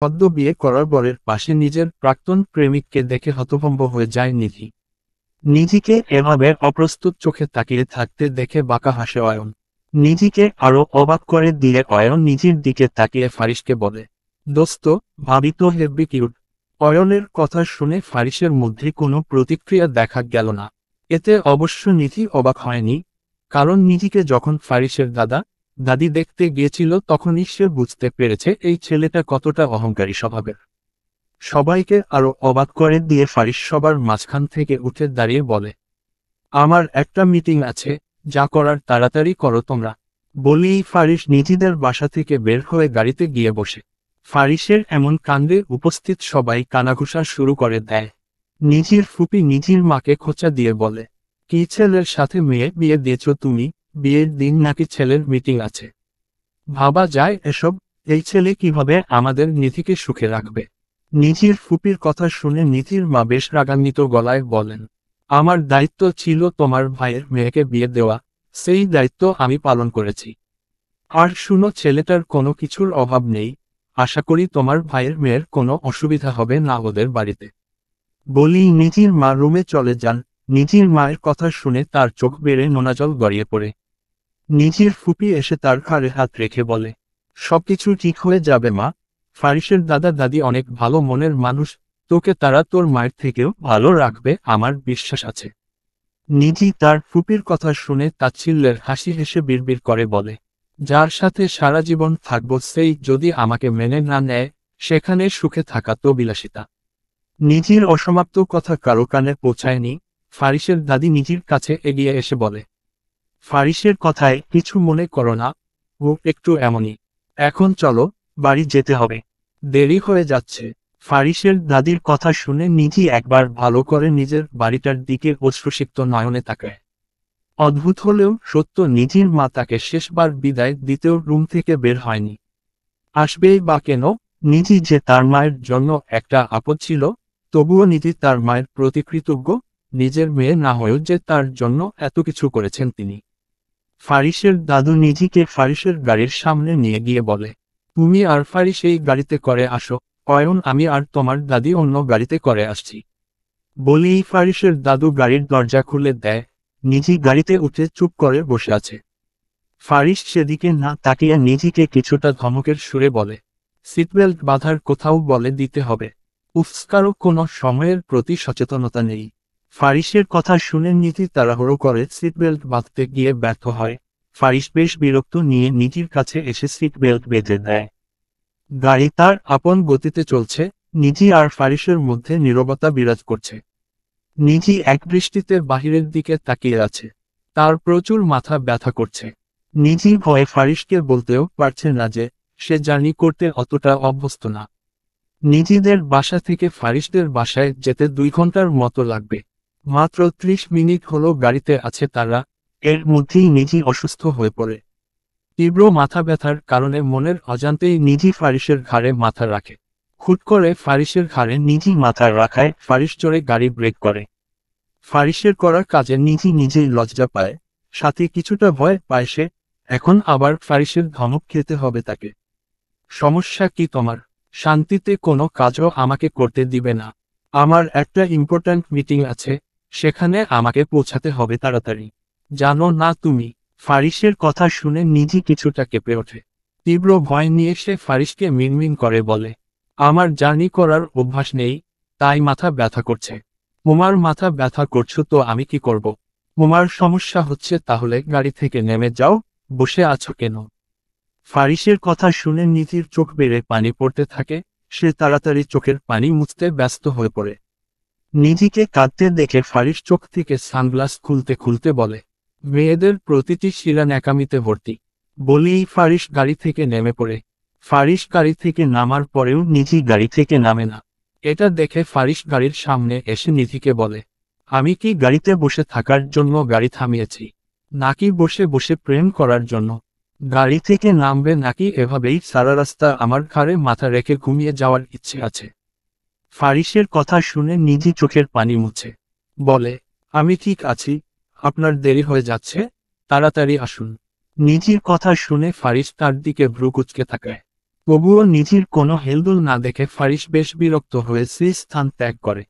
সদ্য বিয়ে করার বরের পাশে নিজের প্রাক্তন প্রেমিককে দেখে হতভম্ব হয়ে যায় নিধি। নিধিকে এভাবে অপ্রস্তুত চোখে তাকিয়ে থাকতে দেখে বাঁকা হাসে অয়ন। নিধিকে আরো অবাক করে দিয়ে অয়ন নিধির দিকে তাকিয়ে ফারিসকে বলে, দোস্ত, ভাবি তো হেব্বি কিউট। অয়নের কথা শুনে ফারিসের মধ্যে কোনো প্রতিক্রিয়া দেখা গেল না। এতে অবশ্য নিধি অবাক হয়নি, কারণ নিধিকে যখন ফারিসের দাদা দাদি দেখতে গিয়েছিল তখনই সে বুঝতে পেরেছে এই ছেলেটা কতটা অহংকারী স্বভাবের। সবাইকে আরো অবাক করে দিয়ে ফারিস সবার মাঝখান থেকে উঠে দাঁড়িয়ে বলে, আমার একটা মিটিং আছে, যা করার তাড়াতাড়ি করো তোমরা। বলেই ফারিস নিধিদের বাসা থেকে বের হয়ে গাড়িতে গিয়ে বসে। ফারিসের এমন কাণ্ডে উপস্থিত সবাই কানাঘুষা শুরু করে দেয়। নিধির ফুপি নিধির মাকে খোঁচা দিয়ে বলে, কি ছেলের সাথে মেয়ে বিয়ে দিয়েছ তুমি? বিয়ের দিন নাকি ছেলের মিটিং আছে? ভাবা যায় এসব? এই ছেলে কিভাবে আমাদের নিধিকে সুখে রাখবে? নিধির ফুপির কথা শুনে নিধির মা বেশ রাগান্বিত গলায় বলেন, আমার দায়িত্ব ছিল তোমার ভাইয়ের মেয়েকে বিয়ে দেওয়া, সেই দায়িত্ব আমি পালন করেছি। আর শুনো, ছেলেটার কোনো কিছুর অভাব নেই, আশা করি তোমার ভাইয়ের মেয়ের কোনো অসুবিধা হবে না ওদের বাড়িতে। বলেই নিধির মা রুমে চলে যান। নিধির মায়ের কথা শুনে তার চোখ বেড়ে নোনাজল গড়িয়ে পড়ে। নিধির ফুপি এসে তার ঘাড়ে হাত রেখে বলে, সবকিছু ঠিক হয়ে যাবে মা। ফারিসের দাদা দাদি অনেক ভালো মনের মানুষ, তোকে তারা তোর মায়ের থেকেও ভালো রাখবে আমার বিশ্বাস আছে। নিধি তার ফুপির কথা শুনে তাচ্ছিল্যের হাসি হেসে বিড়বিড় করে বলে, যার সাথে সারা জীবন থাকবো সেই যদি আমাকে মেনে না নেয়, সেখানে সুখে থাকা তো বিলাসিতা। নিধির অসমাপ্ত কথা কারো কানে পৌঁছায়নি। ফারিসের দাদি নিধির কাছে এগিয়ে এসে বলে, ফারিসের কথায় কিছু মনে করো না, ও একটু এমনই। এখন চলো, বাড়ি যেতে হবে, দেরি হয়ে যাচ্ছে। ফারিসের দাদির কথা শুনে নিধি একবার ভালো করে নিজের বাড়িটার দিকে অশ্রুসিক্ত নয়নে তাকায়। অদ্ভুত হলেও সত্য, নিধির মা তাকে শেষবার বিদায় দিতেও রুম থেকে বের হয়নি। আসবেই বা কেন? নিধি যে তার মায়ের জন্য একটা আপদ ছিল, তবুও নিধি তার মায়ের প্রতি কৃতজ্ঞ, নিজের মেয়ে না হয়েও যে তার জন্য এত কিছু করেছেন তিনি। ফারিসের দাদু নিধিকে ফারিসের গাড়ির সামনে নিয়ে গিয়ে বলে, তুমি আর ফারিস এই গাড়িতে করে আসো, অয়ন আমি আর তোমার দাদি অন্য গাড়িতে করে আসছি। বলেই ফারিসের দাদু গাড়ির দরজা খুলে দেয়। নিধি গাড়িতে উঠে চুপ করে বসে আছে। ফারিস সেদিকে না তাকিয়ে নিধিকে কিছুটা ধমকের সুরে বলে, সিটবেল্ট বাঁধার কোথাও বলে দিতে হবে। উফস্কারও কোনো সময়ের প্রতি সচেতনতা নেই। ফারিসের কথা শুনে নিধি তাড়াহুড়ো করে সিটবেল্ট বাঁধতে গিয়ে ব্যর্থ হয়। ফারিস বেশ বিরক্ত নিয়ে নিধির কাছে এসে সিটবেল্ট বেঁধে দেয়। গাড়ি তার আপন গতিতে চলছে। নিধি আর ফারিসের মধ্যে নীরবতা বিরাজ করছে। নিধি একদৃষ্টিতে বাহিরের দিকে তাকিয়ে আছে। তার প্রচুর মাথা ব্যথা করছে। নিধি ভয়ে ফারিসকে বলতেও পারছে না যে সে জার্নি করতে অতটা অভ্যস্ত না। নিধিদের বাসা থেকে ফারিসদের বাসায় যেতে 2 ঘন্টার মতো লাগবে। মাত্র 30 মিনিট হলো গাড়িতে আছে তারা, এর মধ্যেই নিধি অসুস্থ হয়ে পড়ে। তীব্র মাথা ব্যথার কারণে মনের অজান্তেই নিধি ফারিসের ঘাড়ে মাথা রাখে। হুট করে ফারিসের ঘাড়ে নিধি মাথা রাখায় ফারিস জোরে গাড়ি ব্রেক করে। ফারিসের করার কাজে নিধি নিজেই লজ্জা পায়, সাথে কিছুটা ভয় পায় সে। এখন আবার ফারিসের ধমক খেতে হবে তাকে। সমস্যা কি তোমার? শান্তিতে কোনো কাজও আমাকে করতে দিবে না। আমার একটা ইম্পর্ট্যান্ট মিটিং আছে, সেখানে আমাকে পৌঁছাতে হবে তাড়াতাড়ি। জানো না তুমি? ফারিসের কথা শুনে নিধি কিছুটা কেঁপে ওঠে। তীব্র ভয় নিয়ে সে ফারিসকে মিনমিন করে বলে, আমার জার্নি করার অভ্যাস নেই, তাই মাথা ব্যথা করছে। তোমার মাথা ব্যথা করছো তো আমি কি করব? তোমার সমস্যা হচ্ছে তাহলে গাড়ি থেকে নেমে যাও, বসে আছো কেন? ফারিসের কথা শুনে নিধির চোখ বেড়ে পানি পড়তে থাকে। সে তাড়াতাড়ি চোখের পানি মুছতে ব্যস্ত হয়ে পড়ে। নিধিকে কাঁদতে দেখে ফারিস চোখ থেকে সানগ্লাস খুলতে খুলতে বলে, মেয়েদের প্রতিটি শিরা ন্যাকামিতে ভর্তি। বলেই ফারিস গাড়ি থেকে নেমে পড়ে। ফারিস গাড়ি থেকে নামার পরেও নিধি গাড়ি থেকে নামে না। এটা দেখে ফারিস গাড়ির সামনে এসে নিধিকে বলে, আমি কি গাড়িতে বসে থাকার জন্য গাড়ি থামিয়েছি, নাকি বসে বসে প্রেম করার জন্য? গাড়ি থেকে নামবে নাকি এভাবেই সারা রাস্তা আমার ঘাড়ে মাথা রেখে ঘুমিয়ে যাওয়ার ইচ্ছে আছে? ফারিসের কথা শুনে নিধি চোখের পানি মুছে বলে, আমি ঠিক আছি, আপনার দেরি হয়ে যাচ্ছে, তাড়াতাড়ি আসুন। নিধির কথা শুনে ফারিস তার দিকে ভ্রু কুঁচকে তাকায়। তবুও নিধির কোনো হেলদোল না দেখে ফারিস বেশ বিরক্ত হয়ে সেই স্থান ত্যাগ করে।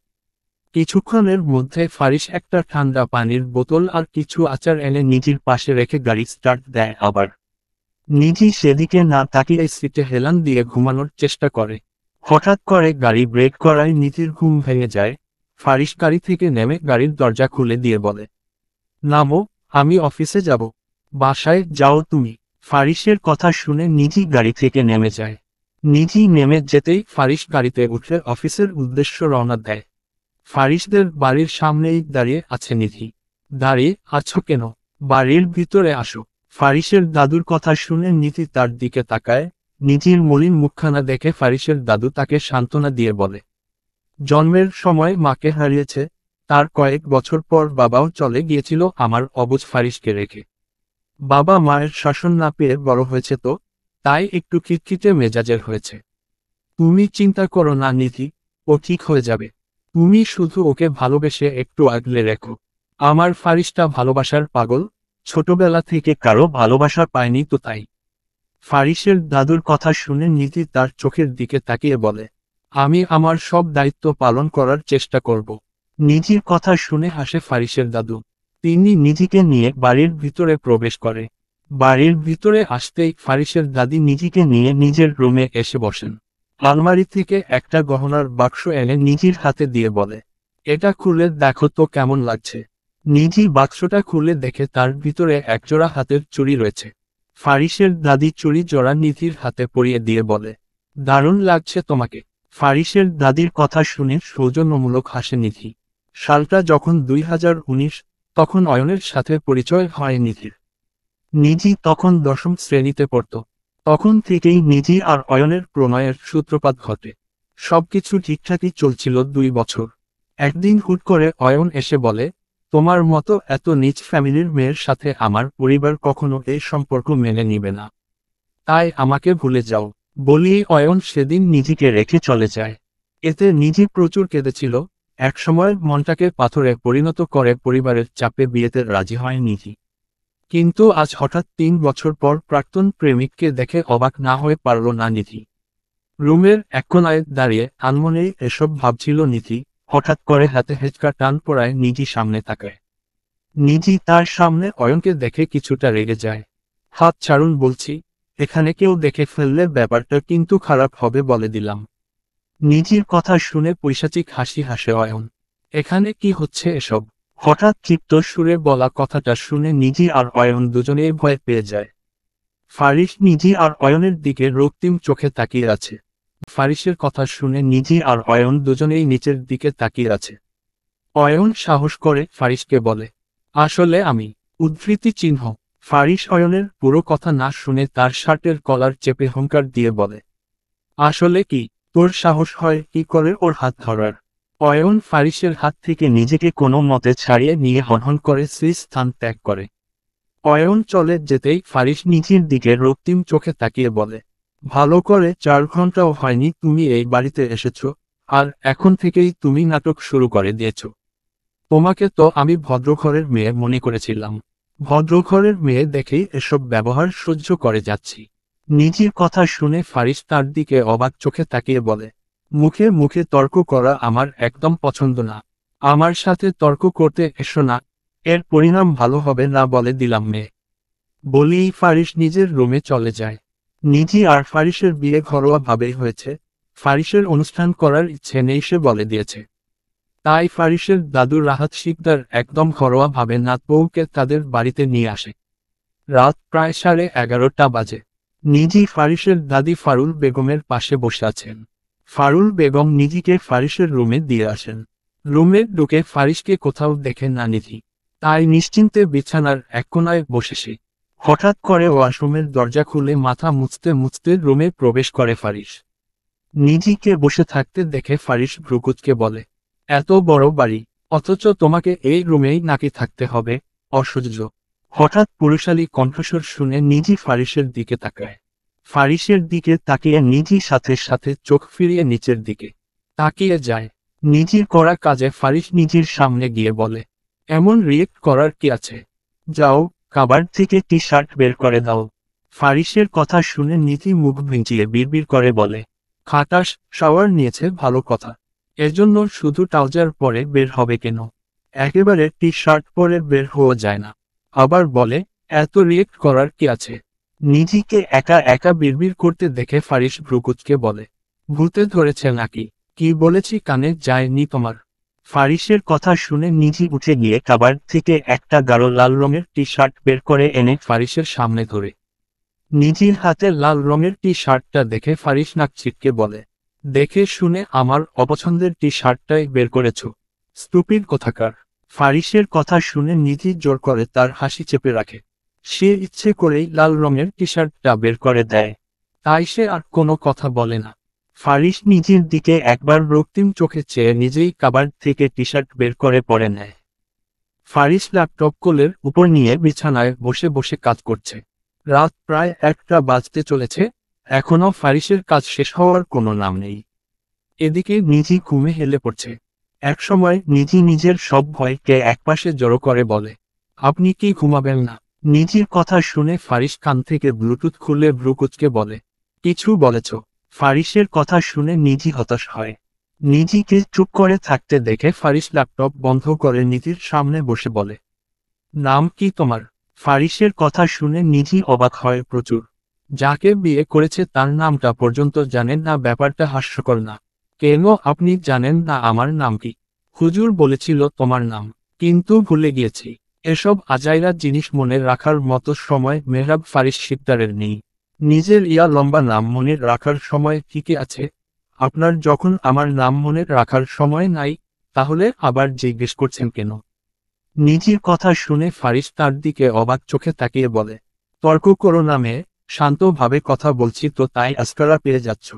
কিছুক্ষণের মধ্যে ফারিস একটা ঠান্ডা পানির বোতল আর কিছু আচার এনে নিধির পাশে রেখে গাড়ি স্টার্ট দেয় আবার। নিধি সেদিকে না তাকিয়ে সিটে হেলান দিয়ে ঘুমানোর চেষ্টা করে। হঠাৎ করে গাড়ি ব্রেক করায় নিধির ঘুম ভেঙে যায়। ফারিস গাড়ি থেকে নেমে গাড়ির দরজা খুলে দিয়ে বলে, নামো, আমি অফিসে যাব। বাসায় যাও তুমি। ফারিসের কথা শুনে নিধি গাড়ি থেকে নেমে যায়। নিধি নেমে যেতেই ফারিস গাড়িতে উঠে অফিসের উদ্দেশ্য রওনা দেয়। ফারিসদের বাড়ির সামনেই দাঁড়িয়ে আছে নিধি। দাঁড়িয়ে আছো কেন? বাড়ির ভিতরে আসো। ফারিসের দাদুর কথা শুনে নিধি তার দিকে তাকায়। নিধির মলিন মুখখানা দেখে ফারিসের দাদু তাকে সান্ত্বনা দিয়ে বলে, জন্মের সময় মাকে হারিয়েছে, তার কয়েক বছর পর বাবাও চলে গিয়েছিল আমার অবুঝ ফারিসকে রেখে। বাবা মায়ের শাসন না পেয়ে বড় হয়েছে তো, তাই একটু খিটখিটে মেজাজের হয়েছে। তুমি চিন্তা করো না নিধি, ও ঠিক হয়ে যাবে। তুমি শুধু ওকে ভালোবেসে একটু আগলে রেখো। আমার ফারিসটা ভালোবাসার পাগল, ছোটবেলা থেকে কারো ভালোবাসা পায়নি তো তাই। ফারিসের দাদুর কথা শুনে নিধি তার চোখের দিকে তাকিয়ে বলে, আমি আমার সব দায়িত্ব পালন করার চেষ্টা করব। নিধির কথা শুনে হাসে ফারিসের দাদু। তিনি নিধিকে নিয়ে বাড়ির ভিতরে প্রবেশ করে। বাড়ির ভিতরে আসতেই ফারিসের দাদি নিধিকে নিয়ে নিজের রুমে এসে বসেন। আলমারি থেকে একটা গহনার বাক্স এনে নিধির হাতে দিয়ে বলে, এটা খুলে দেখো তো কেমন লাগছে। নিধি বাক্সটা খুলে দেখে তার ভিতরে একজোড়া হাতের চুড়ি রয়েছে। ফারিসের দাদি চুড়ি জোড়া নিধির হাতে পরিয়ে দিয়ে বলে, দারুণ লাগছে তোমাকে। ফারিসের দাদির কথা শুনে সৌজন্যমূলক হাসে নিধি। সালটা যখন 2019, তখন অয়নের সাথে পরিচয় হয় নিধির। নিধি তখন 10ম শ্রেণীতে পড়ত। তখন থেকেই নিধি আর অয়নের প্রণয়ের সূত্রপাত ঘটে। সবকিছু ঠিকঠাকই চলছিল 2 বছর। একদিন হুট করে অয়ন এসে বলে, তোমার মতো এত নিচ ফ্যামিলির মেয়ের সাথে আমার পরিবার কখনো এই সম্পর্ক মেনে নিবে না, তাই আমাকে ভুলে যাও। বলিয়ে অয়ন সেদিন নিধিকে রেখে চলে যায়। এতে নিধি প্রচুর কেঁদেছিল। একসময় মনটাকে পাথরে পরিণত করে পরিবারের চাপে বিয়েতে রাজি হয় নিধি। কিন্তু আজ হঠাৎ 3 বছর পর প্রাক্তন প্রেমিককে দেখে অবাক না হয়ে পারল না নিধি। রুমের এক কোণায় দাঁড়িয়ে আনমনেই এসব ভাবছিল নিধি। হঠাৎ করে হাতে হেঁচকা টান পড়ায় নিধি সামনে তাকায়। নিধি তার সামনে অয়নকে দেখে কিছুটা রেগে যায়। হাত ছাড়ুন বলছি, এখানে কেউ দেখে ফেললে ব্যাপারটা কিন্তু খারাপ হবে বলে দিলাম। নিধির কথা শুনে পৈশাচিক হাসি হাসে অয়ন। এখানে কি হচ্ছে এসব? হঠাৎ ক্ষিপ্ত সুরে বলা কথাটা শুনে নিধি আর অয়ন দুজনেই ভয় পেয়ে যায়। ফারিস নিধি আর অয়নের দিকে রক্তিম চোখে তাকিয়ে আছে। ফারিসের কথা শুনে নিধি আর অয়ন দুজনেই নিচের দিকে তাকিয়ে আছে। অয়ন সাহস করে ফারিসকে বলে, আসলে আমি। উদ্ধৃতি চিহ্ন। ফারিস অয়নের পুরো কথা না শুনে তার শার্টের কলার চেপে হুঙ্কার দিয়ে বলে, আসলে কি? তোর সাহস হয় কি করে ওর হাত ধরার? অয়ন ফারিসের হাত থেকে নিজেকে কোনো মতে ছাড়িয়ে নিয়ে হনহন করে সেই স্থান ত্যাগ করে। অয়ন চলে যেতেই ফারিস নিধির দিকে রক্তিম চোখে তাকিয়ে বলে, ভালো করে 4 ঘন্টাও হয়নি তুমি এই বাড়িতে এসেছ, আর এখন থেকেই তুমি নাটক শুরু করে দিয়েছ। তোমাকে তো আমি ভদ্রঘরের মেয়ে মনে করেছিলাম। ভদ্রঘরের মেয়ে দেখেই এসব ব্যবহার সহ্য করে যাচ্ছি। নিধির কথা শুনে ফারিস তার দিকে অবাক চোখে তাকিয়ে বলে, মুখে মুখে তর্ক করা আমার একদম পছন্দ না। আমার সাথে তর্ক করতে এসো না, এর পরিণাম ভালো হবে না বলে দিলাম মেয়ে। বলেই ফারিস নিজের রুমে চলে যায়। নিধি আর ফারিসের বিয়ে ঘরোয়া ভাবেই হয়েছে। ফারিসের অনুষ্ঠান করার ইচ্ছে নেই সে বলে দিয়েছে। তাই ফারিসের দাদু রাহাত শিকদার একদম ঘরোয়া ভাবে নাত বউকে তাদের বাড়িতে নিয়ে আসে। রাত প্রায় 11:30 বাজে। নিধি ফারিসের দাদি ফারুল বেগমের পাশে বসে আছেন। ফারুল বেগম নিধিকে ফারিসের রুমে দিয়ে আসেন। রুমে ঢুকে ফারিসকে কোথাও দেখে না নিধি, তাই নিশ্চিন্তে বিছানার এক কোণায় বসে সে। হঠাৎ করে ওয়াশরুমের দরজা খুলে মাথা মুছতে মুছতে রুমে প্রবেশ করে ফারিস। নিধিকে বসে থাকতে দেখে ফারিস ভ্রুকুচকে বলে, এত বড় বাড়ি, অথচ তোমাকে এই রুমেই নাকি থাকতে হবে, অসহ্য। হঠাৎ পুরুষালী কণ্ঠস্বর শুনে নিধি ফারিসের দিকে তাকায়। ফারিসের দিকে তাকিয়ে নিধি সাথে সাথে চোখ ফিরিয়ে নিচের দিকে তাকিয়ে যায়। নিধির করা কাজে ফারিস নিধির সামনে গিয়ে বলে, এমন রিয়েক্ট করার কি আছে? যাও, কাবার থেকে টি শার্ট বের করে দাও। ফারিসের কথা শুনে নিধি মুখ ভিঞ্চিয়ে বিড়বিড় করে বলে, খাটাস, শাওয়ার নিয়েছে ভালো কথা, এজন্য শুধু ট্রাউজার পরে বের হবে কেন? একেবারে টি শার্ট পরে বের হওয়া যায় না। আবার বলে, এত রিয়েক্ট করার কি আছে? নিধিকে একা একা বিড়বিড় করতে দেখে ফারিস ভ্রুকুচকে বলে, ভূতে ধরেছে নাকি? কি বলেছি কানে যায়নি তোমার? ফারিসের কথা শুনে নিধি উঠে গিয়ে কাবার থেকে একটা গাঢ় লাল রঙের টি শার্ট বের করে এনে ফারিসের সামনে ধরে। নিধির হাতে লাল রঙের টি শার্টটা দেখে ফারিস নাক ছিটকে বলে, দেখে শুনে আমার অপছন্দের টি শার্টটাই বের করেছ, স্টুপিড কোথাকার। ফারিসের কথা শুনে নিধি জোর করে তার হাসি চেপে রাখে। সে ইচ্ছে করেই লাল রঙের টি শার্টটা বের করে দেয়, তাই সে আর কোনো কথা বলে না। ফারিস নিধির দিকে একবার রক্তিম চোখে চেয়ে নিজেই কাবার থেকে টি শার্ট বের করে পরে নেয়। ফারিস ল্যাপটপ কোলের উপর নিয়ে বিছানায় বসে বসে কাজ করছে। রাত প্রায় 1টা বাজতে চলেছে, এখনও ফারিসের কাজ শেষ হওয়ার কোনো নাম নেই। এদিকে নিধি ঘুমে হেলে পড়ছে। একসময় নিধি নিজের সব ভয়কে একপাশে জড়ো করে বলে, আপনি কি ঘুমাবেন না? নিধির কথা শুনে ফারিস কান থেকে ব্লুটুথ খুলে ভ্রুকুচকে বলে, কিছু বলেছ? ফারিসের কথা শুনে নিধি হতাশ হয়। নিধিকে চুপ করে থাকতে দেখে ফারিস ল্যাপটপ বন্ধ করে নিধির সামনে বসে বলে, নাম কি তোমার? ফারিসের কথা শুনে নিধি অবাক হয় প্রচুর। যাকে বিয়ে করেছে তার নামটা পর্যন্ত জানেন না, ব্যাপারটা হাস্যকর না? কেন আপনি জানেন না আমার নাম কি? হুজুর বলেছিল তোমার নাম, কিন্তু ভুলে গিয়েছি। এসব আজাইরা জিনিস মনে রাখার মতো সময় মেহরাব ফারিস শিকদারের নেই। নিজের লম্বা নাম মনে রাখার সময় ঠিকই আছে, আপনার যখন আমার নাম মনে রাখার সময় নাই, তাহলে আবার জিজ্ঞেস করছেন কেন? নিধির কথা শুনে ফারিস তার দিকে অবাক চোখে তাকিয়ে বলে, তর্ক করো না মেয়ে, শান্তভাবে কথা বলছি তো তাই আজকারা পেয়ে যাচ্ছ।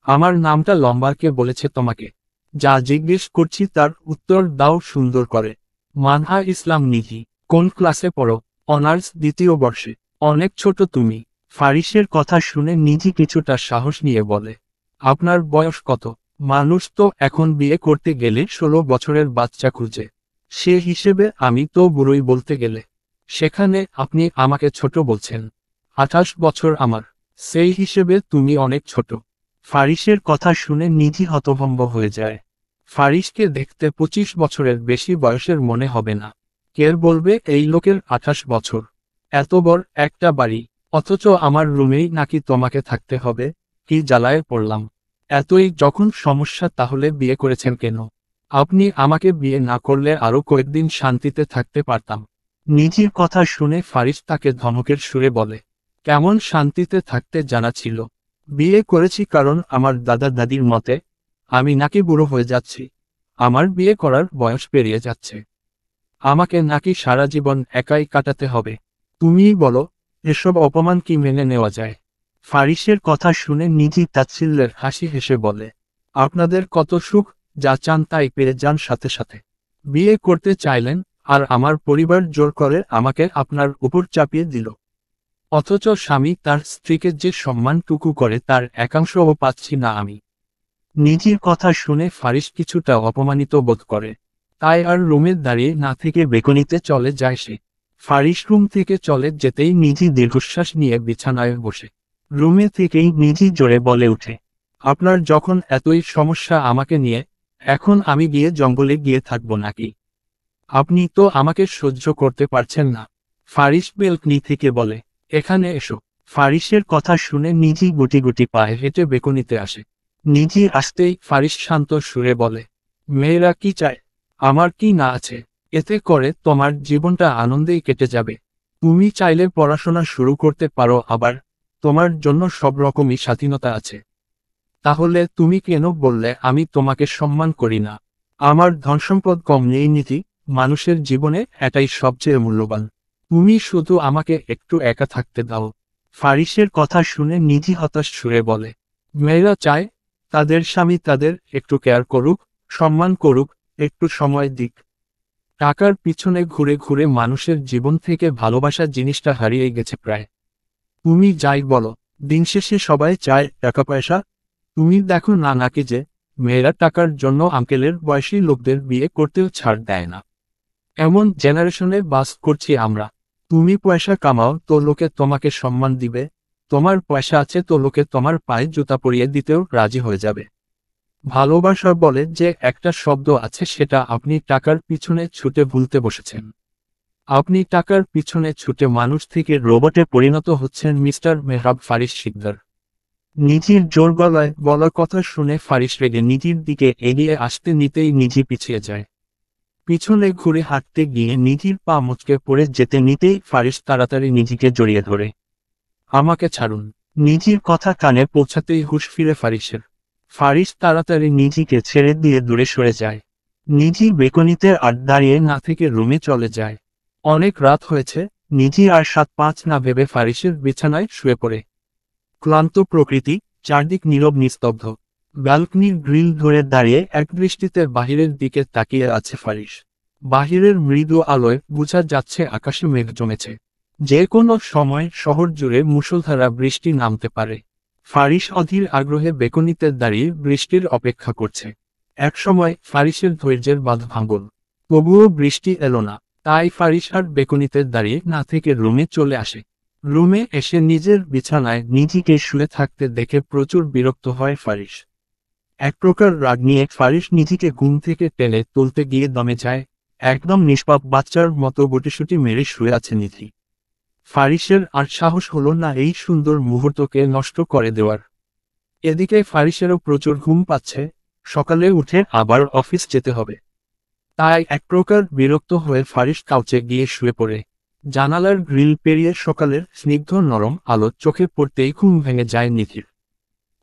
আমার নামটা লম্বা কে বলেছে তোমাকে? যা জিজ্ঞেস করছি তার উত্তর দাও সুন্দর করে। মানহা ইসলাম নিধি। কোন ক্লাসে পড়ো? অনার্স 2য় বর্ষে। অনেক ছোট তুমি। ফারিসের কথা শুনে নিধি কিছুটা সাহস নিয়ে বলে, আপনার বয়স কত? মানুষ তো এখন বিয়ে করতে গেলে 16 বছরের বাচ্চা খুঁজে, সে হিসেবে আমি তো বুড়োই বলতে গেলে। সেখানে আপনি আমাকে ছোট বলছেন। 28 বছর আমার, সেই হিসেবে তুমি অনেক ছোট। ফারিসের কথা শুনে নিধি হতভম্ব হয়ে যায়। ফারিসকে দেখতে 25 বছরের বেশি বয়সের মনে হবে না। কে বলবে এই লোকের 28 বছর? এত বড় একটা বাড়ি, অথচ আমার রুমেই নাকি তোমাকে থাকতে হবে, কি জ্বালায় পড়লাম। এতই যখন সমস্যা তাহলে বিয়ে করেছেন কেন? আপনি আমাকে বিয়ে না করলে আরো কয়েকদিন শান্তিতে থাকতে পারতাম। নিধির কথা শুনে ফারিস তাকে ধমকের সুরে বলে, কেমন শান্তিতে থাকতে জানা ছিল? বিয়ে করেছি কারণ আমার দাদা দাদির মতে আমি নাকি বুড়ো হয়ে যাচ্ছি, আমার বিয়ে করার বয়স পেরিয়ে যাচ্ছে, আমাকে নাকি সারা জীবন একাই কাটাতে হবে। তুমিই বলো, এসব অপমান কি মেনে নেওয়া যায়? ফারিসের কথা শুনে নিধি তাচ্ছিল্যের হাসি হেসে বলে, আপনাদের কত সুখ, যা চান তাই পেয়ে যান সাথে সাথে। বিয়ে করতে চাইলেন, আর আমার পরিবার জোর করে আমাকে আপনার উপর চাপিয়ে দিল। অথচ স্বামী তার স্ত্রীকে যে সম্মানটুকু করে তার একাংশও পাচ্ছি না আমি। নিধির কথা শুনে ফারিস কিছুটা অপমানিত বোধ করে, তাই আর রুমে দাঁড়িয়ে না থেকে বেকনিতে চলে যায় সে। ফারিস রুম থেকে চলে যেতেই নিধি দীর্ঘশ্বাস নিয়ে বিছানায় বসে। রুমে থেকেই নিধি জোরে বলে উঠে, আপনার যখন এতই সমস্যা আমাকে নিয়ে, এখন আমি গিয়ে জঙ্গলে গিয়ে থাকবো নাকি? আপনি তো আমাকে সহ্য করতে পারছেন না। ফারিস বেলকনি থেকে বলে, এখানে এসো। ফারিসের কথা শুনে নিধি গুটি গুটি পায়ে হেঁটে বেকনিতে আসে। নিধি আসতেই ফারিস শান্ত সুরে বলে, মেয়েরা কি চায়, আমার কি না আছে? এতে করে তোমার জীবনটা আনন্দেই কেটে যাবে। তুমি চাইলে পড়াশোনা শুরু করতে পারো, আবার তোমার জন্য সব রকমই স্বাধীনতা আছে। তাহলে তুমি কেন বললে আমি তোমাকে সম্মান করি না? আমার ধনসম্পদ কম নেই নিধি, মানুষের জীবনে এটাই সবচেয়ে মূল্যবান। তুমি শুধু আমাকে একটু একা থাকতে দাও। ফারিসের কথা শুনে নিধি হতাশ সুরে বলে, মেয়েরা চায় তাদের স্বামী তাদের একটু কেয়ার করুক, সম্মান করুক, একটু সময় দিক। টাকার পিছনে ঘুরে ঘুরে মানুষের জীবন থেকে ভালোবাসা জিনিসটা হারিয়ে গেছে প্রায়। তুমি যাই বলো, দিন শেষে সবাই চায় টাকা পয়সা। তুমি দেখো না নাকি যে মেয়েরা টাকার জন্য আঙ্কেলের বয়সী লোকদের বিয়ে করতেও ছাড় দেয় না। এমন জেনারেশনে বাস করছি আমরা। তুমি পয়সা কামাও তো লোকে তোমাকে সম্মান দিবে, তোমার পয়সা আছে তো লোকে তোমার পায়ে জুতা পরিয়ে দিতেও রাজি হয়ে যাবে। ভালোবাসা বলে যে একটা শব্দ আছে, সেটা আপনি টাকার পিছনে ছুটে ভুলতে বসেছেন। আপনি টাকার পিছনে ছুটে মানুষ থেকে রোবটে পরিণত হচ্ছেন। মিস্টার মেহরাব ফারিস শিকদার নিজির জোর গলায় বলার কথা শুনে ফারিস রেগে নিজির দিকে এগিয়ে আসতে নিতেই নিজি পিছিয়ে যায়। পিছনে ঘুরে হাঁটতে গিয়ে নিজির পা মুচকে পড়ে যেতে নিতেই ফারিস তাড়াতাড়ি নিজিকে জড়িয়ে ধরে। আমাকে ছাড়ুন। নিজির কথা কানে পৌঁছাতেই হুঁশ ফিরে ফারিসের। ফারিস তাড়াতাড়ি নিজিকে ছেড়ে দিয়ে দূরে সরে যায়। নিজি বেকনিতে আর দাঁড়িয়ে না থেকে রুমে চলে যায়। অনেক রাত হয়েছে, নিজি আর 7-5 না ভেবে ফারিসের বিছানায় শুয়ে পড়ে। ক্লান্ত প্রকৃতি, চারদিক নীরব নিস্তব্ধ। ব্যালকনির গ্রিল ধরে দাঁড়িয়ে একদৃষ্টিতে বাহিরের দিকে তাকিয়ে আছে ফারিস। বাহিরের মৃদু আলোয় বোঝা যাচ্ছে আকাশে মেঘ জমেছে। যে কোনো সময় শহর জুড়ে মুষলধারা বৃষ্টি নামতে পারে। ফারিস অধীর আগ্রহে বেকনিতে দাঁড়িয়ে বৃষ্টির অপেক্ষা করছে। একসময় ফারিসের ধৈর্যের বাঁধ ভাঙল। তবুও বৃষ্টি এলো না। তাই ফারিস আর বেকনিতে দাঁড়িয়ে না থেকে রুমে চলে আসে। রুমে এসে নিজের বিছানায় নিজিকে শুয়ে থাকতে দেখে প্রচুর বিরক্ত হয় ফারিস। এক প্রকার রাগ নিয়ে ফারিস নিজিকে ঘুম থেকে টেনে তুলতে গিয়ে দমে যায়। একদম নিষ্পাপ বাচ্চার মতো গুটিসুটি মেরে শুয়ে আছে নিধি। ফারিসের আর সাহস হলো না এই সুন্দর মুহূর্তকে নষ্ট করে দেওয়ার। এদিকে ফারিসেরও প্রচুর ঘুম পাচ্ছে, সকালে উঠে আবার অফিস যেতে হবে। তাই এক প্রকার বিরক্ত হয়ে ফারিস কাউচে গিয়ে শুয়ে পড়ে। জানালার গ্রিল পেরিয়ে সকালের স্নিগ্ধ নরম আলো চোখে পড়তেই ঘুম ভেঙে যায় নিধির।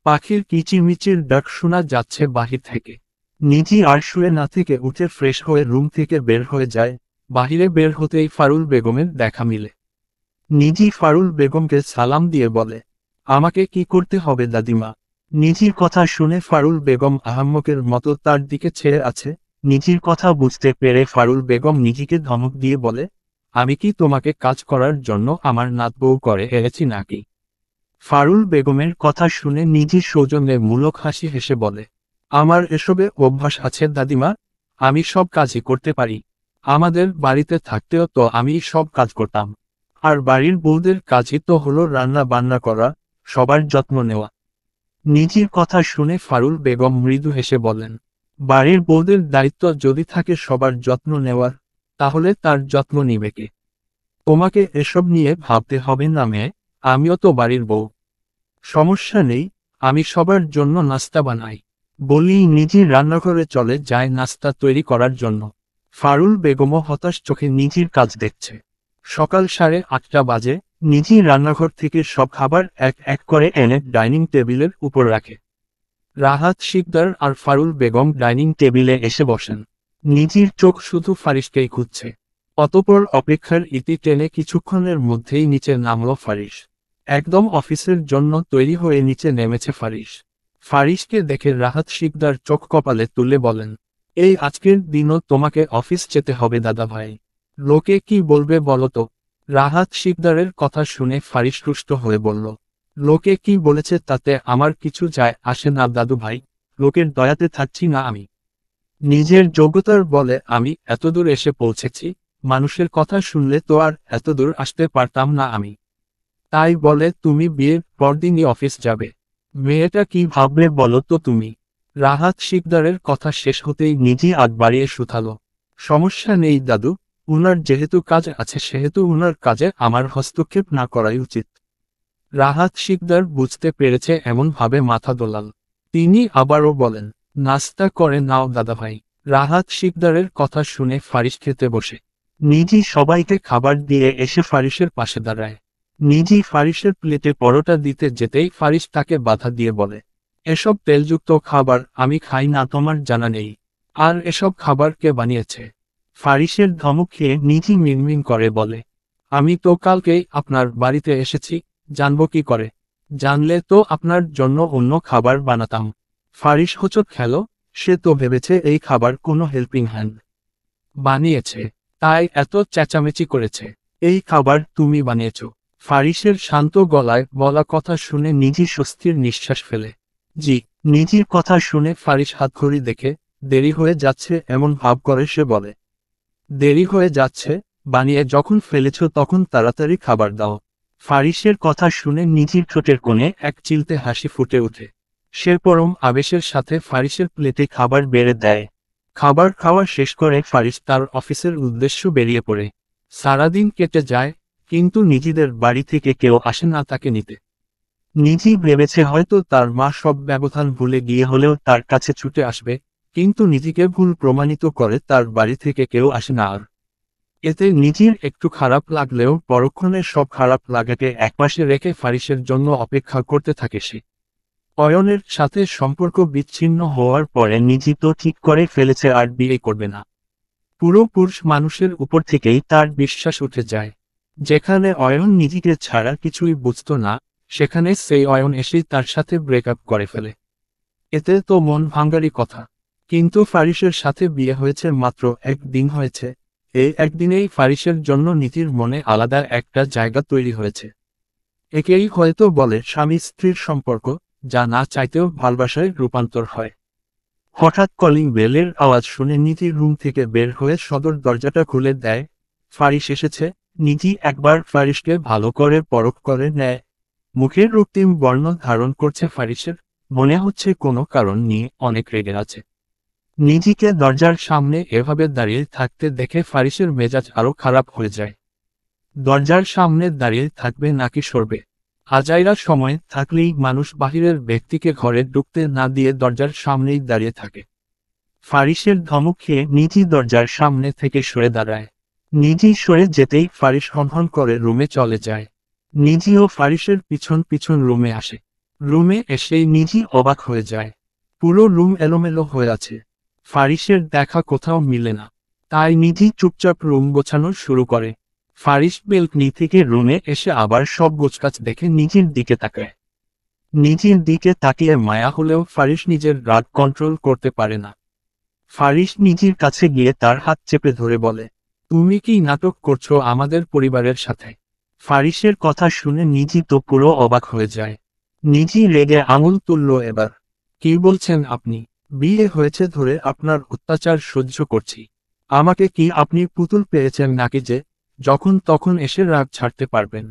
পাখির কিচিরমিচির ডাক শোনা যাচ্ছে বাহির থেকে। নিধি আর শুয়ে না থেকে উঠে ফ্রেশ হয়ে রুম থেকে বের হয়ে যায়। বাহিরে বের হতেই ফারুল বেগমের দেখা মিলে। নিধি ফারুল বেগমকে সালাম দিয়ে বলে, আমাকে কি করতে হবে দাদিমা? নিধির কথা শুনে ফারুল বেগম আহাম্মকের মতো তার দিকে ছেড়ে আছে। নিধির কথা বুঝতে পেরে ফারুল বেগম নিধিকে ধমক দিয়ে বলে, আমি কি তোমাকে কাজ করার জন্য আমার নাতবউ করে এনেছি নাকি? ফারুল বেগমের কথা শুনে নিধি সৌজন্যে মূলক হাসি হেসে বলে, আমার এসবে অভ্যাস আছে দাদিমা, আমি সব কাজই করতে পারি। আমাদের বাড়িতে থাকতেও তো আমি সব কাজ করতাম। আর বাড়ির বউদের কাজই তো হলো রান্না বান্না করা, সবার যত্ন নেওয়া। নিধির কথা শুনে ফারুল বেগম মৃদু হেসে বলেন, বাড়ির বউদের দায়িত্ব যদি থাকে সবার যত্ন নেওয়ার, তাহলে তার যত্ন নিবে কে? তোমাকে এসব নিয়ে ভাবতে হবে না মেয়ে, আমিও তো বাড়ির বউ। সমস্যা নেই, আমি সবার জন্য নাস্তা বানাই। বলি নিধির রান্নাঘরে চলে যায় নাস্তা তৈরি করার জন্য। ফারুল বেগমও হতাশ চোখে নিধির কাজ দেখছে। সকাল 8:30 বাজে। নিধি রান্নাঘর থেকে সব খাবার এক এক করে এনে ডাইনিং টেবিলের উপর রাখে। রাহাত শিকদার আর ফারুল বেগম ডাইনিং টেবিলে এসে বসেন। নিধির চোখ শুধু ফারিসকেই খুঁজছে। অতঃপর অপেক্ষার ইতি টেনে কিছুক্ষণের মধ্যেই নিচে নামল ফারিস। একদম অফিসের জন্য তৈরি হয়ে নিচে নেমেছে ফারিস। ফারিসকে দেখে রাহাত শিকদার চোখ কপালে তুলে বলেন, এই আজকের দিনও তোমাকে অফিস যেতে হবে দাদা ভাই? লোকে কি বলবে বলো তো? রাহাত শিকদারের কথা শুনে ফারিস রুষ্ট হয়ে বলল, লোকে কি বলেছে তাতে আমার কিছু যায় আসে না দাদু ভাই, লোকের দয়াতে থাকছি না আমি। নিজের যোগ্যতার বলে আমি এতদূর এসে পৌঁছেছি, মানুষের কথা শুনলে তো আর এতদূর আসতে পারতাম না আমি। তাই বলে তুমি বিয়ের পরদিনই অফিস যাবে? মেয়েটা কি ভাববে বলো তো তুমি? রাহাত শিকদারের কথা শেষ হতেই নিধি আগ বাড়িয়ে শুধালো, সমস্যা নেই দাদু, উনার যেহেতু কাজ আছে সেহেতু উনার কাজে আমার হস্তক্ষেপ না করাই উচিত। রাহাত শিকদার বুঝতে পেরেছে এমনভাবে মাথা দোলাল। তিনি আবারও বলেন, নাস্তা করে নাও দাদাভাই। রাহাত শিকদারের কথা শুনে ফারিস খেতে বসে। নিধি সবাইকে খাবার দিয়ে এসে ফারিসের পাশে দাঁড়ায়। নিধি ফারিসের প্লেটে পরোটা দিতে যেতেই ফারিস তাকে বাধা দিয়ে বলে, এসব তেলযুক্ত খাবার আমি খাই না, তোমার জানা নেই? আর এসব খাবার কে বানিয়েছে? ফারিসের ধমক খেয়ে নিধি মিনমিন করে বলে, আমি তো কালকেই আপনার বাড়িতে এসেছি, জানবো কি করে? জানলে তো আপনার জন্য অন্য খাবার বানাতাম। ফারিস হোঁচট খেল, সে তো ভেবেছে এই খাবার কোনো হেল্পিং হ্যান্ড বানিয়েছে, তাই এত চেঁচামেচি করেছে। এই খাবার তুমি বানিয়েছ? ফারিসের শান্ত গলায় বলা কথা শুনে নিধি স্বস্তির নিঃশ্বাস ফেলে। জি। নিধির কথা শুনে ফারিস হাতঘড়ি দেখে দেরি হয়ে যাচ্ছে এমন ভাব করে সে বলে, দেরি হয়ে যাচ্ছে? বানিয়ে যখন ফেলেছ তখন তাড়াতাড়ি খাবার দাও। ফারিসের কথা শুনে নিধির ঠোঁটের কোণে এক চিলতে হাসি ফুটে ওঠে। সে পরম আবেশের সাথে ফারিসের প্লেটে খাবার বেড়ে দেয়। খাবার খাওয়া শেষ করে ফারিস তার অফিসের উদ্দেশ্য বেরিয়ে পড়ে। সারাদিন কেটে যায়, কিন্তু নিধিদের বাড়ি থেকে কেউ আসে না তাকে নিতে। নিধি ভেবেছে হয়তো তার মা সব ব্যবধান ভুলে গিয়ে হলেও তার কাছে ছুটে আসবে, কিন্তু নিধিকে ভুল প্রমাণিত করে তার বাড়ি থেকে কেউ আসে না আর। এতে নিধির একটু খারাপ লাগলেও পরক্ষণে সব খারাপ লাগাকে একপাশে রেখে ফারিসের জন্য অপেক্ষা করতে থাকে সে। অয়নের সাথে সম্পর্ক বিচ্ছিন্ন হওয়ার পরে নিধি তো ঠিক করে ফেলেছে আর বিয়ে করবে না। পুরো পুরুষ মানুষের উপর থেকেই তার বিশ্বাস উঠে যায়। যেখানে অয়ন নিধিকে ছাড়া কিছুই বুঝতো না, সেখানে সেই অয়ন এসেই তার সাথে ব্রেকআপ করে ফেলে। এতে তো মন ভাঙ্গারই কথা। কিন্তু ফারিসের সাথে বিয়ে হয়েছে মাত্র একদিন হয়েছে। এই একদিনেই ফারিসের জন্য নিধির মনে আলাদা একটা জায়গা তৈরি হয়েছে। একেই হয়তো বলে স্বামী স্ত্রীর সম্পর্ক, যা না চাইতেও ভালোবাসায় রূপান্তর হয়। হঠাৎ কলিং বেলের আওয়াজ শুনে নিধি রুম থেকে বের হয়ে সদর দরজাটা খুলে দেয়। ফারিস এসেছে। নিধি একবার ফারিসকে ভালো করে পরখ করে নেয়। মুখের রক্তিম বর্ণ ধারণ করছে ফারিসের, মনে হচ্ছে কোনো কারণ নিয়ে অনেক রেগে আছে। নিধিকে দরজার সামনে এভাবে দাঁড়িয়ে থাকতে দেখে ফারিসের মেজাজ আরো খারাপ হয়ে যায়। দরজার সামনে দাঁড়িয়ে থাকবে নাকি সরবে? আজাইরা সময় থাকলেই মানুষ বাহিরের ব্যক্তিকে ঘরে ঢুকতে না দিয়ে দরজার সামনেই দাঁড়িয়ে থাকে। ফারিসের ধমক খেয়ে নিধি দরজার সামনে থেকে সরে দাঁড়ায়। নিধি সরে যেতেই ফারিস হনহন করে রুমে চলে যায়। নিধিও ফারিসের পিছন পিছন রুমে আসে। রুমে এসেই নিধি অবাক হয়ে যায়। পুরো রুম এলোমেলো হয়ে আছে। ফারিসের দেখা কোথাও মিলে না। তাই নিধি চুপচাপ রুম গোছানো শুরু করে। ফারিস বেলকনি থেকে রুমে এসে আবার সব গোছগাছ দেখে নিধির দিকে তাকায়। নিধির দিকে তাকিয়ে মায়া হলেও ফারিস নিজের রাগ কন্ট্রোল করতে পারে না। ফারিস নিধির কাছে গিয়ে তার হাত চেপে ধরে বলে, তুমি কি নাটক করছো আমাদের পরিবারের সাথে? ফারিসের কথা শুনে নিধি তো পুরো অবাক হয়ে যায়। নিধি রেগে আঙুল তুলল এবার। কি বলছেন আপনি? বিয়ে হয়েছে ধরে আপনার অত্যাচার সহ্য করছি। আমাকে কি আপনি পুতুল পেয়েছেন নাকি যে যখন তখন এসে রাগ ছাড়তে পারবেন?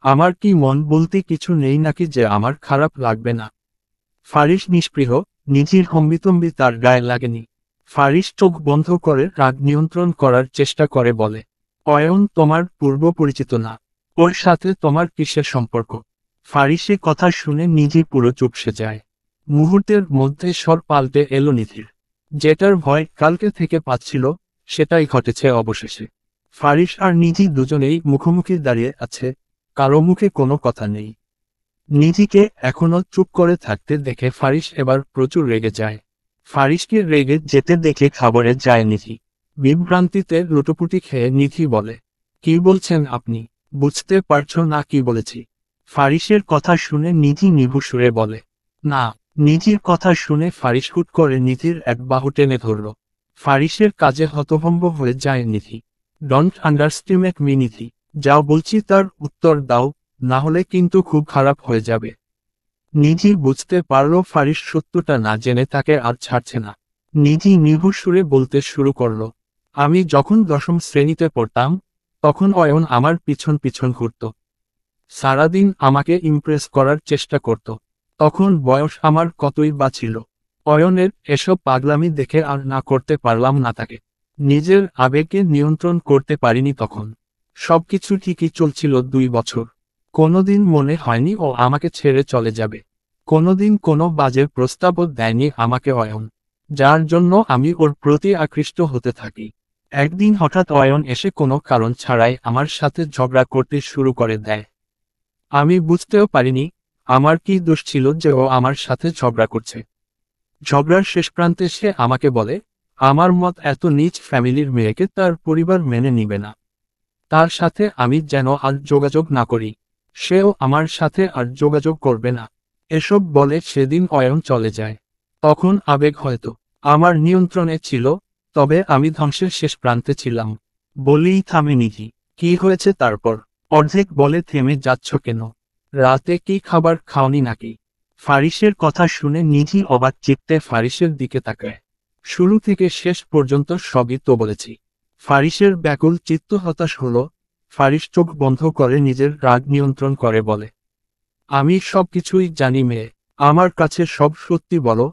আমার কি মন বলতে কিছু নেই নাকি যে আমার খারাপ লাগবে না? ফারিস নিষ্পৃহ, নিধির হম্বিতম্বি তার গায়ে লাগেনি। ফারিস চোখ বন্ধ করে রাগ নিয়ন্ত্রণ করার চেষ্টা করে বলে, অয়ন তোমার পূর্ব পরিচিত না। ওর সাথে তোমার কিসের সম্পর্ক? ফারিসে কথা শুনে নিধি পুরো চুপসে যায়। মুহূর্তের মধ্যে স্বর পাল্টে এলো নিধির। যেটার ভয় কালকে থেকে পাচ্ছিল, সেটাই ঘটেছে অবশেষে। ফারিস আর নিধি দুজনেই মুখোমুখি দাঁড়িয়ে আছে, কারো মুখে কোনো কথা নেই। নিধিকে এখনো চুপ করে থাকতে দেখে ফারিস এবার প্রচুর রেগে যায়। ফারিসকে রেগে যেতে দেখে খাবারে যায় নিধি। বিভ্রান্তিতে লুটোপুটি খেয়ে নিধি বলে, কি বলছেন আপনি? বুঝতে পারছো না কি বলেছি? ফারিসের কথা শুনে নিধি নিভু সুরে বলে, না। নিধির কথা শুনে ফারিস হুট করে নিধির এক বাহু টেনে ধরল। ফারিসের কাজে হতভম্ব হয়ে যায় নিধি। ডোন্ট আন্ডারস্টিমেট মি নিধি, যাও বলছি তার উত্তর দাও, না হলে কিন্তু খুব খারাপ হয়ে যাবে। নিধি বুঝতে পারল ফারিস সত্যটা না জেনে তাকে আর ছাড়ছে না। নিধি নিভু সুরে বলতে শুরু করল, আমি যখন দশম শ্রেণীতে পড়তাম, তখন অয়ন আমার পিছন পিছন ঘুরত। সারাদিন আমাকে ইমপ্রেস করার চেষ্টা করত। তখন বয়স আমার কতই বা ছিল। অয়নের এসব পাগলামি দেখে আর না করতে পারলাম না তাকে। নিজের আবেগকে নিয়ন্ত্রণ করতে পারিনি তখন। সবকিছু ঠিকই চলছিল 2 বছর। কোনোদিন মনে হয়নি ও আমাকে ছেড়ে চলে যাবে। কোনোদিন কোনো বাজে প্রস্তাবও দেয়নি আমাকে অয়ন, যার জন্য আমি ওর প্রতি আকৃষ্ট হতে থাকি। একদিন হঠাৎ অয়ন এসে কোনো কারণ ছাড়াই আমার সাথে ঝগড়া করতে শুরু করে দেয়। আমি বুঝতেও পারিনি আমার কি দোষ ছিল যে ও আমার সাথে ঝগড়া করছে। ঝগড়ার শেষ প্রান্তে সে আমাকে বলে, আমার মত এত নীচ ফ্যামিলির মেয়েকে তার পরিবার মেনে নিবে না। তার সাথে আমি যেন আর যোগাযোগ না করি। সেও আমার সাথে আর যোগাযোগ করবে না। এসব বলে সেদিন অয়ন চলে যায়। তখন আবেগ হয়তো আমার নিয়ন্ত্রণে ছিল, তবে আমি ধ্বংসের শেষ প্রান্তে ছিলাম। বলেই থামে নিধি। কি হয়েছে তারপর? অর্ধেক বলে থেমে যাচ্ছ কেন? রাতে কি খাবার খাওনি নাকি? ফারিসের কথা শুনে নিধি অবাক চিত্তে ফারিসের দিকে তাকায়। শুরু থেকে শেষ পর্যন্ত সবই তো বলেছি। ফারিসের ব্যাকুল চিত্ত হতাশ হলো। ফারিস চোখ বন্ধ করে নিজের রাগ নিয়ন্ত্রণ করে বলে, আমি সবকিছুই জানি মেয়ে, আমার কাছে সব সত্যি বলো,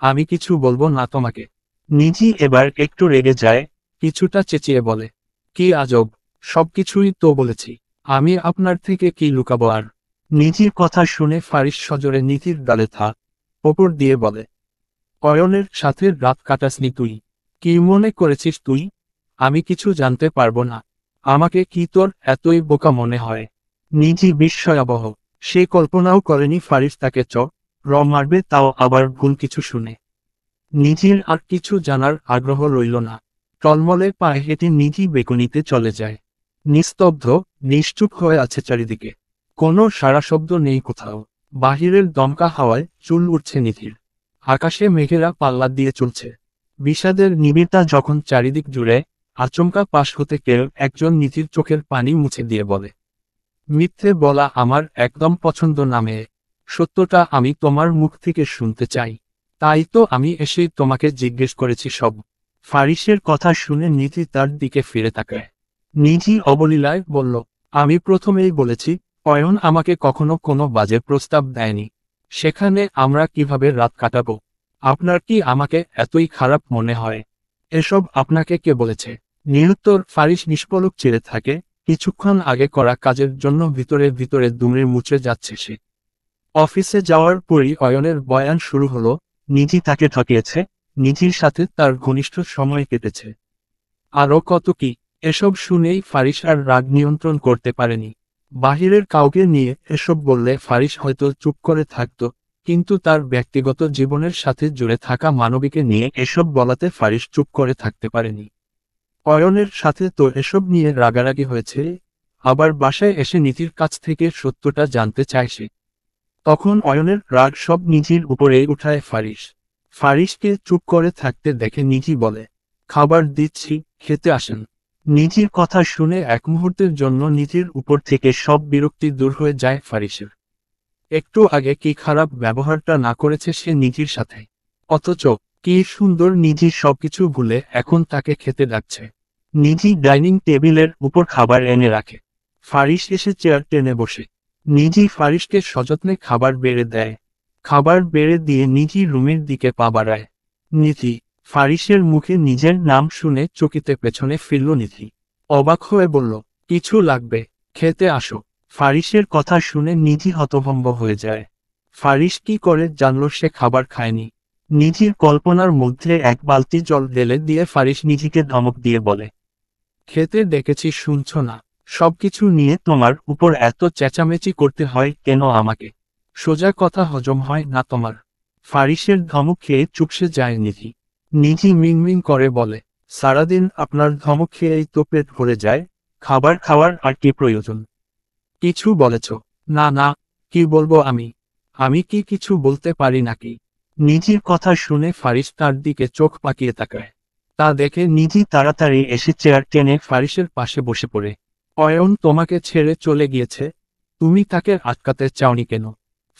আমি কিছু বলবো না তোমাকে। নিধি এবার একটু রেগে যায়, কিছুটা চেঁচিয়ে বলে, কি আজব, সবকিছুই তো বলেছি, আমি আপনার থেকে কি লুকাবো আর। নিধির কথা শুনে ফারিস সজোরে নিধির গালে ওপর দিয়ে বলে, অয়নের সাথে রাত কাটাসনি তুই? কি মনে করেছিস তুই আমি কিছু জানতে পারবো না? আমাকে কি তোর এতই বোকা মনে হয়? নিধি বিস্ময়াবহ, সে কল্পনাও করেনি ফারিস তাকে মারবে, তাও আবার ভুল কিছু শুনে। নিধির আর কিছু জানার আগ্রহ রইল না। টলমলে পায়ে হেঁটে নিধি বেকুনিতে চলে যায়। নিস্তব্ধ, নিশ্চুপ হয়ে আছে চারিদিকে। কোনো সারা শব্দ নেই কোথাও। বাহিরের দমকা হাওয়ায় চুল উঠছে নিধির। আকাশে মেঘেরা পাল্লা দিয়ে চলছে। বিষাদের নিবিড়তা যখন চারিদিক জুড়ে, আচমকা পাশ হতে কেউ একজন নিধির চোখের পানি মুছে দিয়ে বলে, মিথ্যে বলা আমার একদম পছন্দ না মেয়ে, সত্যটা আমি তোমার মুখ থেকে শুনতে চাই। তাই তো আমি এসেই তোমাকে জিজ্ঞেস করেছি সব। ফারিসের কথা শুনে নিধি তার দিকে ফিরে তাকায়। নিধি অবলীলায় বলল, আমি প্রথমেই বলেছি, অয়ন আমাকে কখনো কোনো বাজে প্রস্তাব দেয়নি। সেখানে আমরা কিভাবে রাত কাটাবো? আপনার কি আমাকে এতই খারাপ মনে হয়? এসব আপনাকে কে বলেছে? নিরুত্তর ফারিস নিষ্পলক চেয়ে থাকে। কিছুক্ষণ আগে করা কাজের জন্য ভিতরে ভিতরে দুমড়ে মুচড়ে যাচ্ছে সে। অফিসে যাওয়ার পরই অয়নের বয়ান শুরু হলো। নিধি তাকে ঠকিয়েছে, নিধির সাথে তার ঘনিষ্ঠ সময় কেটেছে। আরও কত কি! এসব শুনেই ফারিস আর রাগ নিয়ন্ত্রণ করতে পারেনি। বাহিরের কাউকে নিয়ে এসব বললে ফারিস হয়তো চুপ করে থাকত, কিন্তু তার ব্যক্তিগত জীবনের সাথে জুড়ে থাকা মানবীকে নিয়ে এসব বলাতে ফারিস চুপ করে থাকতে পারেনি। অয়নের সাথে তো এসব নিয়ে রাগারাগি হয়েছে, আবার বাসায় এসে নিধির কাছ থেকে সত্যটা জানতে চায় সে। তখন অয়নের রাগ সব নিধির উপরে উঠায় ফারিস। ফারিসকে চুপ করে থাকতে দেখে নিধি বলে, খাবার দিচ্ছি, খেতে আসেন। নিধির কথা শুনে এক মুহূর্তের জন্য নিধির উপর থেকে সব বিরক্তি দূর হয়ে যায় ফারিসের। একটু আগে কি খারাপ ব্যবহারটা না করেছে সে নিধির সাথে, অথচ কি সুন্দর নিধি সবকিছু ভুলে এখন তাকে খেতে ডাকছে। নিধি ডাইনিং টেবিলের উপর খাবার এনে রাখে। ফারিস এসে চেয়ার টেনে বসে। নিধি ফারিসকে সযত্নে খাবার বেড়ে দেয়। খাবার বেড়ে দিয়ে নিধি রুমের দিকে পা বাড়ায়। নিধি, ফারিসের মুখে নিজের নাম শুনে চকিতে পেছনে ফিরল নিধি। অবাক হয়ে বলল, কিছু লাগবে, খেতে আসো। ফারিসের কথা শুনে নিধি হতভম্ব হয়ে যায়। ফারিস কি করে জানল সে খাবার খায়নি? নিধির কল্পনার মধ্যে এক বালতি জল ঢেলে দিয়ে ফারিস নিধিকে ধমক দিয়ে বলে, খেতে ডেকেছি শুনছ না? সবকিছু নিয়ে তোমার উপর এত চেঁচামেচি করতে হয় কেন আমাকে? সোজা কথা হজম হয় না তোমার? ফারিসের ধমক খেয়ে চুপসে যায় নিধি। নিধি মিনমিন করে বলে, সারাদিন আপনার ধমক খেয়েই তো পেট ভরে যায়, খাবার খাওয়ার আর কি প্রয়োজন? কিছু বলেছ? না না, কি বলবো আমি? আমি কি কিছু বলতে পারি নাকি? নিধির কথা শুনে ফারিস তার দিকে চোখ পাকিয়ে তাকায়। তা দেখে নিধি তাড়াতাড়ি এসে চেয়ার টেনে ফারিসের পাশে বসে পড়ে। অয়ন তোমাকে ছেড়ে চলে গিয়েছে, তুমি তাকে আটকাতে চাওনি কেন?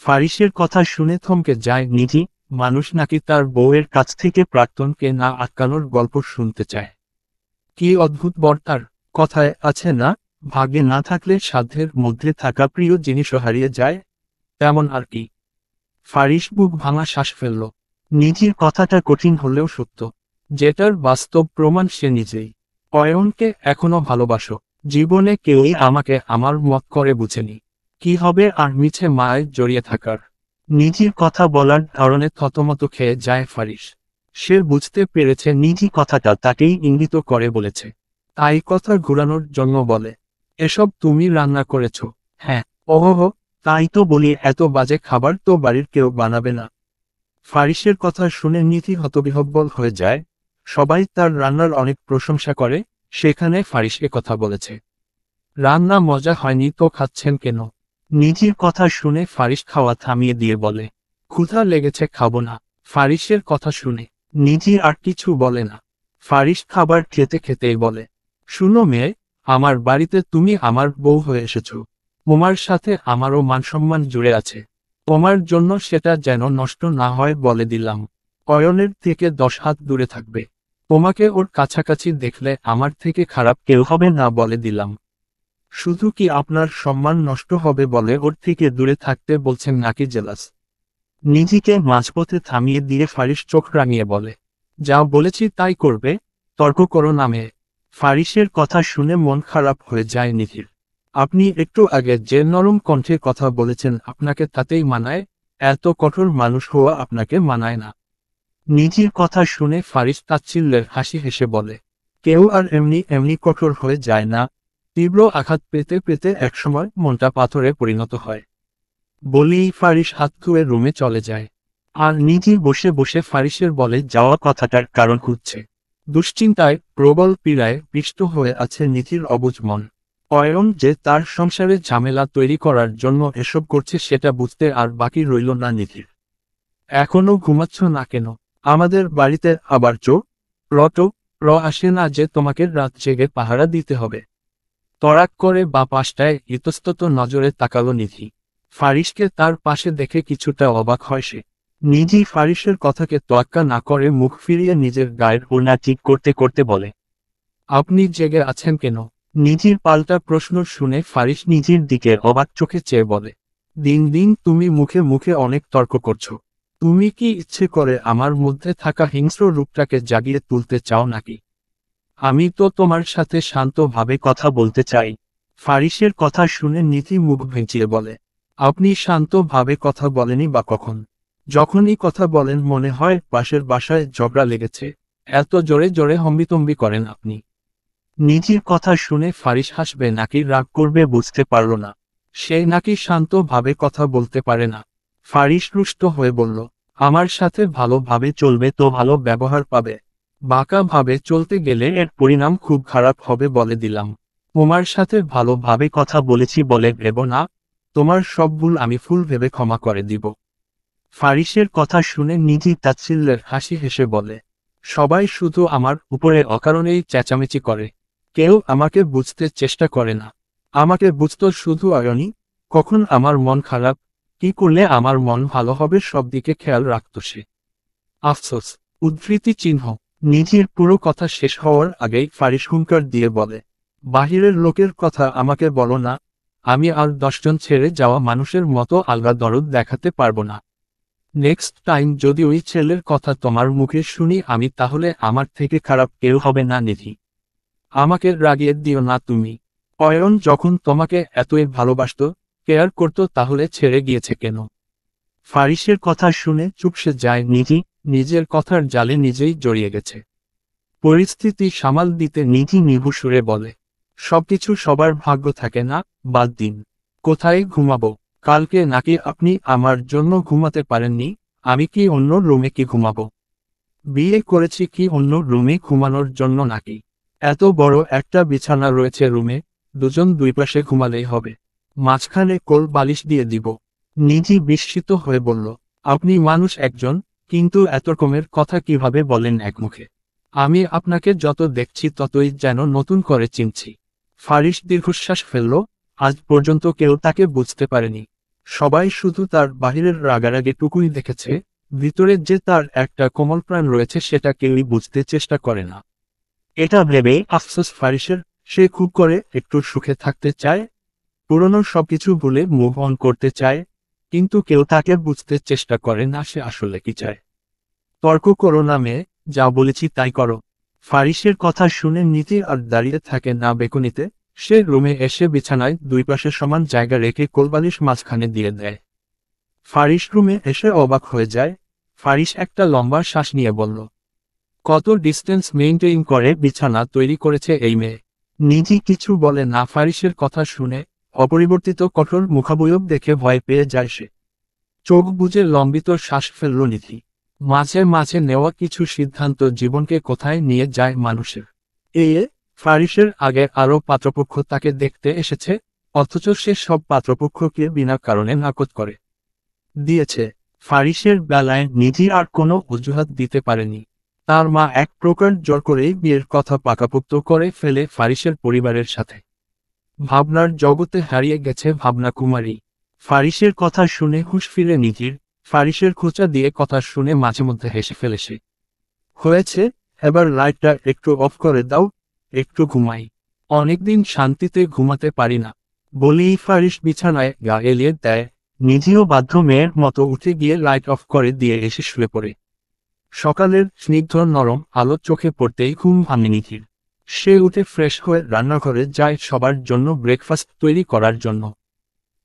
ফারিসের কথা শুনে থমকে যায় নিধি। মানুষ নাকি তার বউয়ের কাছ থেকে প্রাক্তনকে না আটকানোর গল্প শুনতে চায়। কি অদ্ভুত বর্তার! কথায় আছে না, ভাগ্যে না থাকলে সাধ্যের মধ্যে থাকা প্রিয় জিনিসও হারিয়ে যায়, তেমন আর কি। ফারিস বুক ভাঙা শ্বাস ফেলল। নিধির কথাটা কঠিন হলেও সত্য। যেটার বাস্তব প্রমাণ সে নিজেই। অয়নকে এখনো ভালোবাসো। জীবনে কেউই আমাকে আমার মত করে বুঝেনি। কি হবে আর মিছে মায়ায় জড়িয়ে থাকার? নিধির কথা বলার ধরনে থতমত খেয়ে যায় ফারিস। সে বুঝতে পেরেছে নিধি কথাটা তাকেই ইঙ্গিত করে বলেছে। তাই কথা ঘুরানোর জন্য বলে, এসব তুমি রান্না করেছ? হ্যাঁ। ওহো, তাই তো বলি এত বাজে খাবার তো বাড়ির কেউ বানাবে না। ফারিসের কথা শুনে নিধি হতবিহ্বল হয়ে যায়। সবাই তার রান্নার অনেক প্রশংসা করে, সেখানে ফারিস কথা বলেছে। রান্না মজা হয়নি তো খাচ্ছেন কেন? নিধির কথা শুনে ফারিস খাওয়া থামিয়ে দিয়ে বলে, ক্ষুধা লেগেছে, খাবো না। ফারিসের কথা শুনে নিধি আর কিছু বলে না। ফারিস খাবার খেতে খেতেই বলে, শুনো মেয়ে, আমার বাড়িতে তুমি আমার বউ হয়ে এসেছো। তোমার সাথে আমারও মানসম্মান জুড়ে আছে। তোমার জন্য সেটা যেন নষ্ট না হয় বলে দিলাম। অয়নের থেকে 10 হাত দূরে থাকবে। তোমাকে ওর কাছাকাছি দেখলে আমার থেকে খারাপ কেউ হবে না বলে দিলাম। শুধু কি আপনার সম্মান নষ্ট হবে বলে ওর থেকে দূরে থাকতে বলছেন নাকি জেলাস? নিজেকে মাঝপথে থামিয়ে দিয়ে ফারিস চোখ রাঙিয়ে বলে, যা বলেছি তাই করবে, তর্ক করো না মেয়ে। ফারিসের কথা শুনে মন খারাপ হয়ে যায় নিধির। আপনি একটু আগে যে নরম কণ্ঠে কথা বলেছেন আপনাকে তাতেই মানায়, এত কঠোর মানুষ হওয়া আপনাকে মানায় না। নিধির কথা শুনে ফারিস তাচ্ছিল্যের হাসি হেসে বলে, কেউ আর এমনি এমনি কঠোর হয়ে যায় না, তীব্র আঘাত পেতে পেতে একসময় মনটা পাথরে পরিণত হয়। বলেই ফারিস হাত ধুয়ে রুমে চলে যায়। আর নিধি বসে বসে ফারিসের বলে যাওয়া কথাটার কারণ খুঁজছে। দুশ্চিন্তায় প্রবল পীড়ায় পিষ্ট হয়ে আছে নিধির অবুঝ মন। অয়ন যে তার সংসারে ঝামেলা তৈরি করার জন্য এসব করছে সেটা বুঝতে আর বাকি রইল না নিধির। এখনো ঘুমাচ্ছ না কেন? আমাদের বাড়িতে আবার আসে না যে তোমাকে রাত জেগে পাহারা দিতে হবে? তড়াক করে বা পাশটায় ইতস্তত নজরে তাকালো নিধি। ফারিসকে তার পাশে দেখে কিছুটা অবাক হয় সে। নিধি ফারিসের কথাকে তোয়াক্কা না করে মুখ ফিরিয়ে নিজের গায়ের ওড়না ঠিক করতে করতে বলে, আপনি জেগে আছেন কেন? নিধির পাল্টা প্রশ্ন শুনে ফারিস নিধির দিকে অবাক চোখে চেয়ে বলে, দিন দিন তুমি মুখে মুখে অনেক তর্ক করছো। তুমি কি ইচ্ছে করে আমার মধ্যে থাকা হিংস্র রূপটাকে জাগিয়ে তুলতে চাও নাকি? আমি তো তোমার সাথে শান্তভাবে কথা বলতে চাই। ফারিসের কথা শুনে নিধি মুখ ভেঙচিয়ে বলে, আপনি শান্তভাবে কথা বলেনি বা কখন? যখনই কথা বলেন মনে হয় পাশের বাসায় ঝগড়া লেগেছে, এত জোরে জোরে হম্বিতম্বি করেন আপনি। নিধির কথা শুনে ফারিস হাসবে নাকি রাগ করবে বুঝতে পারল না। সে নাকি শান্তভাবে কথা বলতে পারে না। ফারিস রুষ্ট হয়ে বলল, আমার সাথে ভালোভাবে চলবে তো ভালো ব্যবহার পাবে, বাঁকা ভাবে চলতে গেলে এর পরিণাম খুব খারাপ হবে বলে দিলাম। তোমার সাথে ভালোভাবে কথা বলেছি বলে ভেবো না, তোমার সব ভুল আমি ফুল ভেবে ক্ষমা করে দিব। ফারিসের কথা শুনে নিধি তাচ্ছিল্যের হাসি হেসে বলে, সবাই শুধু আমার উপরে অকারণেই চেঁচামেচি করে, কেউ আমাকে বুঝতে চেষ্টা করে না। আমাকে বুঝতো শুধু অয়নি, কখন আমার মন খারাপ, কি করলে আমার মন ভালো হবে সব দিকে খেয়াল রাখত সে। আফসোস। উদ্ধৃতি চিহ্ন। নিধির পুরো কথা শেষ হওয়ার আগেই ফারিস হুঙ্কার দিয়ে বলে, বাহিরের লোকের কথা আমাকে বলো না, আমি আর 10 জন ছেড়ে যাওয়া মানুষের মতো আলগা দরদ দেখাতে পারবো না। নেক্সট টাইম যদি ওই ছেলের কথা তোমার মুখে শুনি আমি তাহলে আমার থেকে খারাপ কেউ হবে না নিধি। আমাকে রাগিয়ে দিও না তুমি। অয়ন যখন তোমাকে এতই ভালোবাসতো, কেয়ার করতো তাহলে ছেড়ে গিয়েছে কেন? ফারিসের কথা শুনে চুপসে যায় নিধি, নিজের কথার জালে নিজেই জড়িয়ে গেছে। পরিস্থিতি সামাল দিতে নিধি নিভু সুরে বলে, সবকিছু সবার ভাগ্য থাকে না, বাদ দিন। কোথায় ঘুমাবো? কালকে নাকি আপনি আমার জন্য ঘুমাতে পারেননি, আমি কি অন্য রুমে কি ঘুমাবো? বিয়ে করেছি কি অন্য রুমে ঘুমানোর জন্য নাকি? এত বড় একটা বিছানা রয়েছে রুমে, দুজন দুই পাশে ঘুমালেই হবে। মাঝখানে কোল বালিশ দিয়ে দিব। নিধি বিস্মিত হয়ে বলল, আপনি মানুষ একজন, কিন্তু এত রকমের কথা কিভাবে বলেন একমুখে? আমি আপনাকে যত দেখছি ততই যেন নতুন করে চিনছি। ফারিস দীর্ঘশ্বাস ফেলল, আজ পর্যন্ত কেউ তাকে বুঝতে পারেনি। সবাই শুধু তার বাহিরের রাগারাগি টুকুই দেখেছে, ভিতরে যে তার একটা কোমল প্রাণ রয়েছে সেটা কেউই বুঝতে চেষ্টা করে না। এটা ভেবে আফসোস ফারিসের, সে খুব করে একটু সুখে থাকতে চায়, পুরনো সবকিছু ভুলে মুভ অন করতে চায়, কিন্তু কেউ তাকে বুঝতে চেষ্টা করে না সে আসলে কি চায়। তর্ক করো না মেয়ে, যা বলেছি তাই করো। ফারিসের কথা শুনে নিধি আর দাঁড়িয়ে থাকে না বেকুনিতে, সে রুমে এসে বিছানায় দুই পাশে সমান জায়গা রেখে কোলবালিশ মাঝখানে দিয়ে দেয়। ফারিস রুমে এসে অবাক হয়ে যায়। ফারিস একটা লম্বা শ্বাস নিয়ে বলল, কত ডিস্টেন্স মেইনটেইন করে বিছানা তৈরি করেছে এই মেয়ে। নিধি কিছু বলে না ফারিসের কথা শুনে, অপরিবর্তিত কঠোর মুখাবয়ব দেখে ভয় পেয়ে যায় সে। চোখ বুজে লম্বিত শ্বাস ফেলল নিধি। মাঝে মাঝে নেওয়া কিছু সিদ্ধান্ত জীবনকে কোথায় নিয়ে যায় মানুষের। ফারিসের আগে আরও পাত্রপক্ষ তাকে দেখতে এসেছে, অথচ সে সব পাত্রপক্ষকে বিনা কারণে নাকচ করে দিয়েছে। ফারিসের বেলায় নিধি আর কোনো অজুহাত দিতে পারেনি। তার মা এক প্রকার জোর করেই বিয়ের কথা পাকাপোক্ত করে ফেলে ফারিসের পরিবারের সাথে। ভাবনার জগতে হারিয়ে গেছে ভাবনা কুমারী। ফারিসের কথা শুনে হুঁশ ফিরে নিধির, ফারিসের খোঁচা দিয়ে কথা শুনে মাঝে মধ্যে হেসে ফেলে সে। হয়েছে, এবার লাইটটা একটু অফ করে দাও, একটু ঘুমাই। অনেকদিন শান্তিতে ঘুমাতে পারি না। বলেই ফারিস বিছানায় গা এলিয়ে দেয়। নিধিও বাধ্য মেয়ের মতো উঠে গিয়ে লাইট অফ করে দিয়ে এসে শুয়ে পড়ে। সকালের স্নিগ্ধ নরম আলো চোখে পড়তেই ঘুম ভাঙে নিধির। সে উঠে ফ্রেশ হয়ে রান্নাঘরে যায় সবার জন্য ব্রেকফাস্ট তৈরি করার জন্য।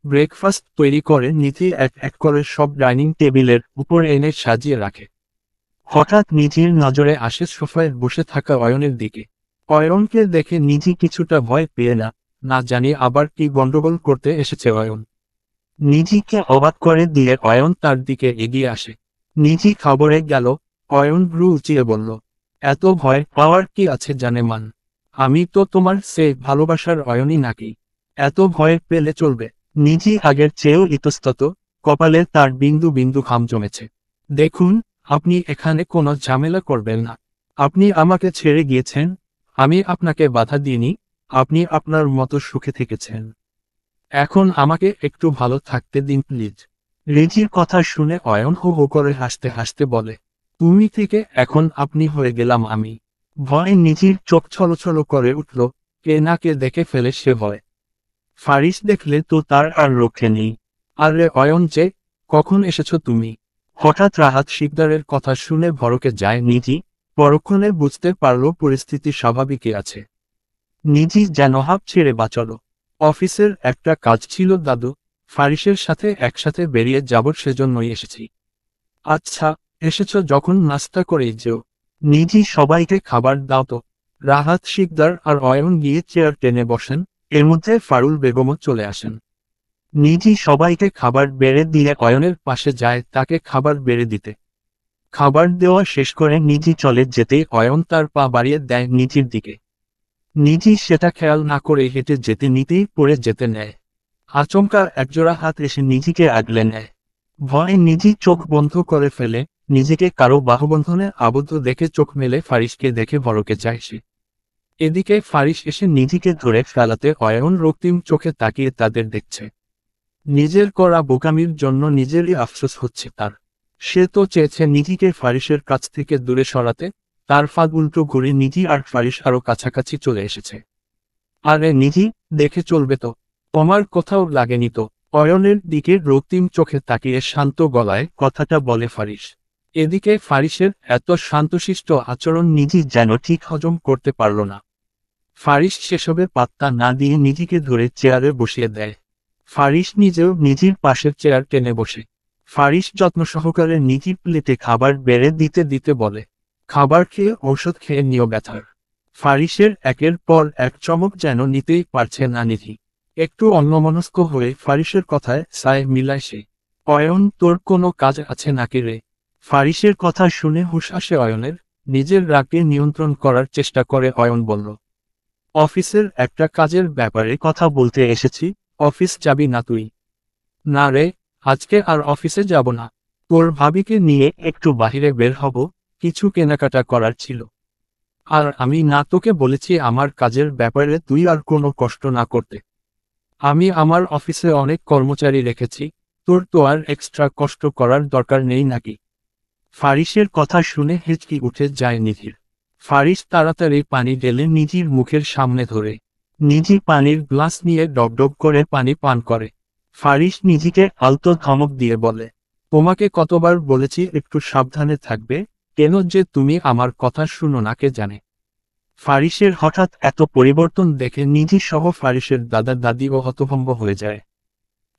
ব্রেকফাস্ট তৈরি করে নিধি এক এক করে সব ডাইনিং টেবিলের উপর এনে সাজিয়ে রাখে। হঠাৎ নিধির নজরে আসে সোফায় বসে থাকা অয়নের দিকে। অয়নকে দেখে নিধি কিছুটা ভয় পেয়ে না জানি আবার কি গন্ডগোল করতে এসেছে অয়ন। নিধিকে অবাক করে দিয়ে অয়ন তার দিকে এগিয়ে আসে। নিধি খবরে গেল। অয়ন ভ্রু উঁচিয়ে বলল, এত ভয় পাওয়ার কি আছে জানেমান? আমি তো তোমার সে ভালোবাসার অয়নই নাকি? এত ভয় পেলে চলবে? নিধি আগের চেয়েও ইতস্তত, কপালে তার বিন্দু বিন্দু ঘাম জমেছে। দেখুন, আপনি এখানে কোনো ঝামেলা করবেন না। আপনি আমাকে ছেড়ে গিয়েছেন, আমি আপনাকে বাধা দিইনি, আপনি আপনার মতো সুখে থেকেছেন। এখন আমাকে একটু ভালো থাকতে দিন প্লিজ। রেজির কথা শুনে অয়ন হো হো করে হাসতে হাসতে বলে, তুমি থেকে এখন আপনি হয়ে গেলাম আমি। ভয়ে নিধির চোখ ছলছল করে উঠল। কে না কে দেখে ফেলে সে ভয়। ফারিস দেখলে তো তার আর রক্ষে নেই। আরে অয়ন যে, কখন এসেছো তুমি? হঠাৎ রাহাত শিকদারের কথা শুনে ভড়কে যায় নিধি। পরক্ষণে বুঝতে পারল পরিস্থিতি স্বাভাবিকই আছে। নিধি যেন হাঁপ ছেড়ে বাঁচল। অফিসের একটা কাজ ছিল দাদু, ফারিসের সাথে একসাথে বেরিয়ে যাব সেজন্যই এসেছি। আচ্ছা, এসেছো যখন নাস্তা করেই যেও। নিধি সবাইকে খাবার দাও তো। রাহাত শিকদার আর অয়ন গিয়ে চেয়ার টেনে বসেন। এর মধ্যে ফারুল বেগমও চলে আসেন। নিধি সবাইকে খাবার বেড়ে দিয়ে অয়নের পাশে যায় তাকে খাবার বেড়ে দিতে। খাবার দেওয়া শেষ করে নিধি চলে যেতেই অয়ন তার পা বাড়িয়ে দেয় নিধির দিকে। নিধি সেটা খেয়াল না করে হেঁটে যেতে নিতেই পড়ে যেতে নেয়। আচমকা একজোড়া হাত এসে নিধিকে আগলে নেয়। ভয়ে নিধি চোখ বন্ধ করে ফেলে। নিজেকে কারো বাহুবন্ধনে আবদ্ধ দেখে চোখ মেলে ফারিসকে দেখে ভড়কে যায় সে। এদিকে ফারিস এসে নিধিকে ধরে ফেলাতে অয়ন রক্তিম চোখে তাকিয়ে তাদের দেখছে। নিজের করা বোকামির জন্য নিজেরই আফসোস হচ্ছে তার। সে তো চেয়েছে নিধিকে ফারিসের কাছ থেকে দূরে সরাতে, তার ফাঁদ উল্টো ঘুরে নিধি আর ফারিস আরো কাছাকাছি চলে এসেছে। আরে নিধি, দেখে চলবে তো, তোমার কোথাও লাগেনি তো? অয়নের দিকে রক্তিম চোখে তাকিয়ে শান্ত গলায় কথাটা বলে ফারিস। এদিকে ফারিসের এত শান্তশিষ্ট আচরণ নিধি যেন ঠিক হজম করতে পারল না। ফারিস সেসবে পাত্তা না দিয়ে নিধিকে ধরে চেয়ারে বসিয়ে দেয়। ফারিস নিজেও নিধির পাশের চেয়ার টেনে বসে। ফারিস যত্ন সহকারে নিধির প্লেটে খাবার বেড়ে দিতে দিতে বলে, খাবার খেয়ে ঔষধ খেয়ে নিও ব্যথার। ফারিসের একের পর এক চমক যেন নিতেই পারছে না নিধি। একটু অন্যমনস্ক হয়ে ফারিসের কথায় সায় মিলায় সে। অয়ন, তোর কোনো কাজ আছে নাকি রে? ফারিসের কথা শুনে হুঁশ আসে অয়নের। নিজের রাগকে নিয়ন্ত্রণ করার চেষ্টা করে অয়ন বলল, অফিসের একটা কাজের ব্যাপারে কথা বলতে এসেছি। অফিস যাবি না তুই? না রে, আজকে আর অফিসে যাব না। তোর ভাবিকে নিয়ে একটু বাহিরে বের হব, কিছু কেনাকাটা করার ছিল। আর আমি না তোকে বলেছি আমার কাজের ব্যাপারে তুই আর কোনো কষ্ট না করতে? আমি আমার অফিসে অনেক কর্মচারী রেখেছি, তোর তো আর এক্সট্রা কষ্ট করার দরকার নেই নাকি? ফারিসের কথা শুনে হেঁচকি উঠে যায় নিধির। ফারিস তাড়াতাড়ি পানি ঢেলে নিধির মুখের সামনে ধরে। নিধি পানির গ্লাস নিয়ে ডগডগ করে পানি পান করে। ফারিস নিধিকে আলতো ধমক দিয়ে বলে, তোমাকে কতবার বলেছি একটু সাবধানে থাকবে, কেন যে তুমি আমার কথা শুনো না কে জানে। ফারিসের হঠাৎ এত পরিবর্তন দেখে নিধি সহ ফারিসের দাদা দাদিও হতভম্ব হয়ে যায়।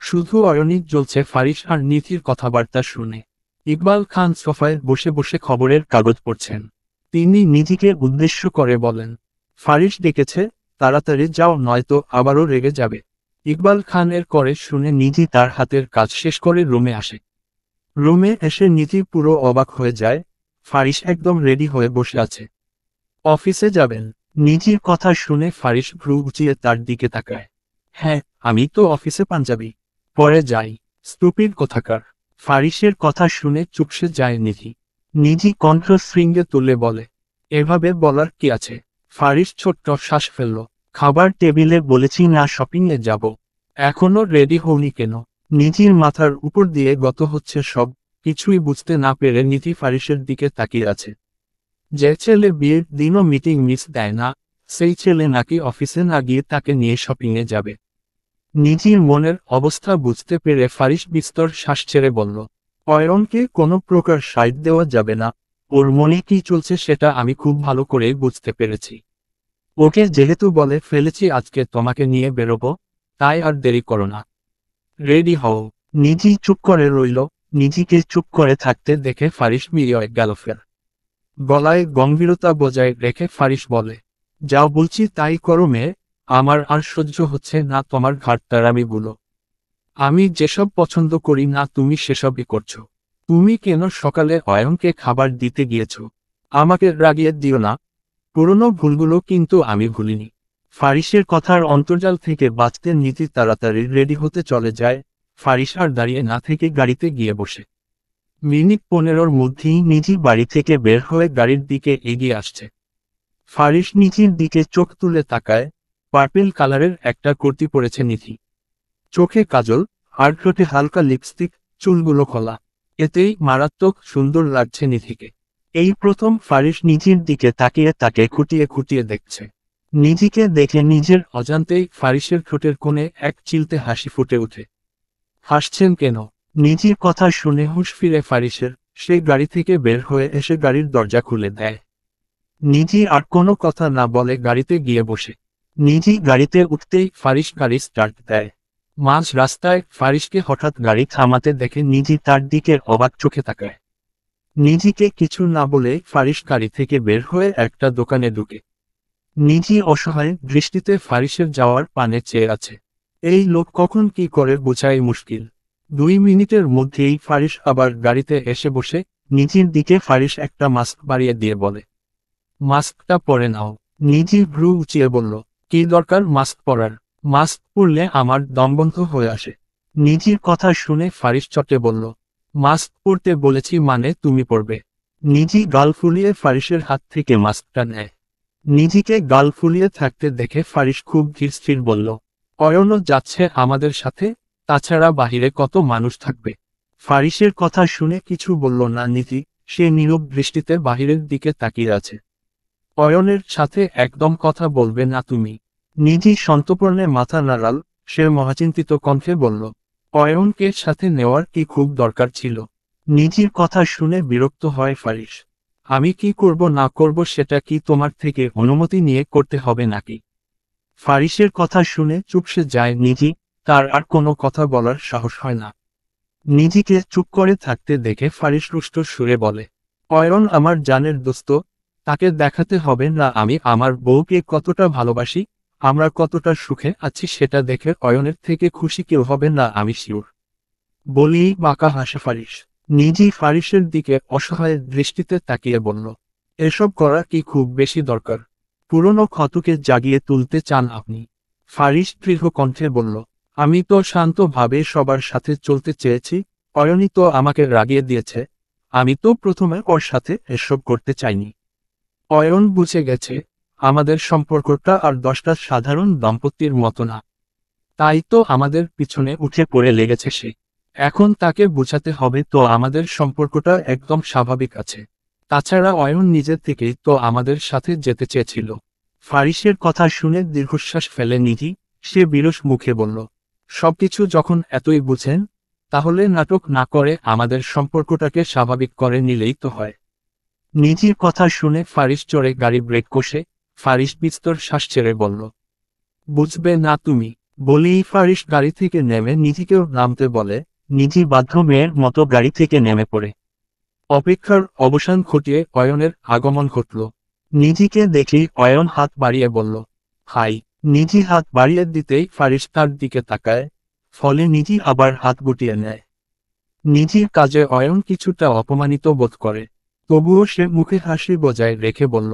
শুধু অয়নিক জ্বলছে ফারিস আর নিধির কথাবার্তা শুনে। ইকবাল খান সোফায় বসে বসে খবরের কাগজ পড়ছেন। তিনি নিধিকে উদ্দেশ্য করে বলেন, ফারিস ডেকেছে, তাড়াতাড়ি যাও নয়তো আবারও রেগে যাবে। ইকবাল খানের করে শুনে নিধি তার হাতের কাজ শেষ করে রুমে আসে। রুমে এসে নিধি পুরো অবাক হয়ে যায়। ফারিস একদম রেডি হয়ে বসে আছে। অফিসে যাবেন? নিধির কথা শুনে ফারিস ভ্রু উঁচিয়ে তার দিকে তাকায়। হ্যাঁ, আমি তো অফিসে পাঞ্জাবি পরে যাই। স্টুপিড কোথাকার। ফারিসের কথা শুনে চুপসে যায় নিধি। নিধি কণ্ঠ শৃঙ্গে তুলে বলে, এভাবে বলার কি আছে? ফারিস ছোট্ট শ্বাস ফেলল। খাবার টেবিলে বলেছি না শপিংয়ে যাব। এখনো রেডি হওনি কেন? নিধির মাথার উপর দিয়ে গত হচ্ছে সব। কিছুই বুঝতে না পেরে নিধি ফারিসের দিকে তাকিয়ে আছে। যে ছেলে বিয়ের দিনও মিটিং মিস দেয় না, সেই ছেলে নাকি অফিসে না গিয়ে তাকে নিয়ে শপিংয়ে যাবে। নিধির মনের অবস্থা বুঝতে পেরে ফারিস বিস্তর শ্বাস ছেড়ে বলল, অয়নকে কোনো প্রকার সাইড দেওয়া যাবে না, ওর মনে কি চলছে সেটা আমি খুব ভালো করে বুঝতে পেরেছি। ওকে যেহেতু বলে ফেলেছি আজকে তোমাকে নিয়ে বেরোবো, তাই আর দেরি করো না, রেডি হও। নিধি চুপ করে রইল। নিধিকে চুপ করে থাকতে দেখে ফারিস মিলিয়ে গেল ফের। গলায় গম্ভীরতা বজায় রেখে ফারিস বলে, যাও বলছি তাই করো মেয়ে, আমার আর সহ্য হচ্ছে না তোমার ঘাটতারামিগুলো। আমি যেসব পছন্দ করি না তুমি সেসবই করছো। তুমি কেন সকালে অয়নকে খাবার দিতে গিয়েছো? আমাকে রাগিয়ে দিও না, পুরনো ভুলগুলো কিন্তু আমি ভুলিনি। ফারিসের কথার অন্তর্জাল থেকে বাঁচতে নিধি তাড়াতাড়ি রেডি হতে চলে যায়। ফারিস আর দাঁড়িয়ে না থেকে গাড়িতে গিয়ে বসে। মিনিট 15-র মধ্যেই নিধি বাড়ি থেকে বের হয়ে গাড়ির দিকে এগিয়ে আসছে। ফারিস নিধির দিকে চোখ তুলে তাকায়। পার্পেল কালারের একটা কুর্তি পরেছে নিধি, চোখে কাজল, আর ঠোঁটে হালকা লিপস্টিক, চুলগুলো খোলা। এতেই মারাত্মক সুন্দর লাগছে নিধিকে। এই প্রথম ফারিস নিধির দিকে তাকিয়ে তাকে খুঁটিয়ে খুঁটিয়ে দেখছে। নিধিকে দেখে নিজের অজান্তেই ফারিসের ঠোঁটের কোণে এক চিলতে হাসি ফুটে ওঠে। হাসছেন কেন? নিধির কথা শুনে হুঁশ ফিরে ফারিসের। সে গাড়ি থেকে বের হয়ে এসে গাড়ির দরজা খুলে দেয়। নিধি আর কোনো কথা না বলে গাড়িতে গিয়ে বসে। নিধি গাড়িতে উঠতেই ফারিস গাড়ি স্টার্ট দেয়। মাঝ রাস্তায় ফারিসকে হঠাৎ গাড়ি থামাতে দেখে নিধি তার দিকে অবাক চোখে তাকায়। নিধিকে কিছু না বলে ফারিস গাড়ি থেকে বের হয়ে একটা দোকানে ঢুকে। নিধি অসহায় দৃষ্টিতে ফারিসের যাওয়ার পানে চেয়ে আছে। এই লোক কখন কি করে বোঝাই মুশকিল। 2 মিনিটের মধ্যেই ফারিস আবার গাড়িতে এসে বসে। নিধির দিকে ফারিস একটা মাস্ক বাড়িয়ে দিয়ে বলে, মাস্কটা পরে নাও। নিধি ভ্রু উঁচিয়ে বলল, কি দরকার মাস্ক পরার? মাস্ক পরলে আমার দম বন্ধ হয়ে আসে। নিধির কথা শুনে ফারিস চটে বলল, মাস্ক পরতে বলেছি মানে তুমি পরবে। নিধি গাল ফুলিয়ে ফারিসের হাত থেকে মাস্কটা নেয়। নিধিকে গাল ফুলিয়ে থাকতে দেখে ফারিস খুব ধীরস্থির বলল, অয়নও যাচ্ছে আমাদের সাথে, তাছাড়া বাহিরে কত মানুষ থাকবে। ফারিসের কথা শুনে কিছু বলল না নিধি, সে নীরব দৃষ্টিতে বাহিরের দিকে তাকিয়ে আছে। অয়নের সাথে একদম কথা বলবে না তুমি? নিধি সন্তর্পণে মাথা নাড়াল। সে মহাচিন্তিত কণ্ঠে বলল, অয়নকে সাথে নেওয়ার কি খুব দরকার ছিল? নিধির কথা শুনে বিরক্ত হয় ফারিস। আমি কি করব না করব সেটা কি তোমার থেকে অনুমতি নিয়ে করতে হবে নাকি? ফারিসের কথা শুনে চুপসে যায় নিধি। তার আর কোনো কথা বলার সাহস হয় না। নিধিকে চুপ করে থাকতে দেখে ফারিস রুষ্ট সুরে বলে, অয়ন আমার জানের দোস্ত, তাকে দেখাতে হবে না আমি আমার বউকে কতটা ভালোবাসি, আমরা কতটা সুখে আছি সেটা দেখে অয়নের থেকে খুশি কেউ হবে না আমি শিওর। বলেই বাঁকা হাসে ফারিস। নিধি ফারিসের দিকে অসহায় দৃষ্টিতে তাকিয়ে বলল, এসব করা কি খুব বেশি দরকার? পুরনো ক্ষতকে জাগিয়ে তুলতে চান আপনি? ফারিস দৃঢ় কণ্ঠে বলল, আমি তো শান্তভাবে সবার সাথে চলতে চেয়েছি, অয়নই তো আমাকে রাগিয়ে দিয়েছে। আমি তো প্রথমে ওর সাথে এসব করতে চাইনি। অয়ন বুঝে গেছে আমাদের সম্পর্কটা আর 10টা সাধারণ দম্পতির মতো না, তাই তো আমাদের পিছনে উঠে পড়ে লেগেছে সে। এখন তাকে বোঝাতে হবে তো আমাদের সম্পর্কটা একদম স্বাভাবিক আছে। তাছাড়া অয়ন নিজের থেকেই তো আমাদের সাথে যেতে চেয়েছিল। ফারিসের কথা শুনে দীর্ঘশ্বাস ফেলে নিধি। সে বিরস মুখে বলল, সবকিছু যখন এতই বুঝেন, তাহলে নাটক না করে আমাদের সম্পর্কটাকে স্বাভাবিক করে নিলেই তো হয়। নিধির কথা শুনে ফারিস চড়ে গাড়ি ব্রেক কষে। ফারিস বিস্তর শ্বাস ছেড়ে বলল, বুঝবে না তুমি। বলেই ফারিস গাড়ি থেকে নেমে নিধিকেও নামতে বলে। নিধি বাধ্য মেয়ের মতো গাড়ি থেকে নেমে পড়ে। অপেক্ষার অবসান ঘটিয়ে অয়নের আগমন ঘটল। নিধিকে দেখেই অয়ন হাত বাড়িয়ে বলল, হাই। নিধি হাত বাড়িয়ে দিতেই ফারিস তার দিকে তাকায়। ফলে নিধি আবার হাত গুটিয়ে নেয়। নিধির কাজে অয়ন কিছুটা অপমানিত বোধ করে, তবুও সে মুখে হাসি বজায় রেখে বলল,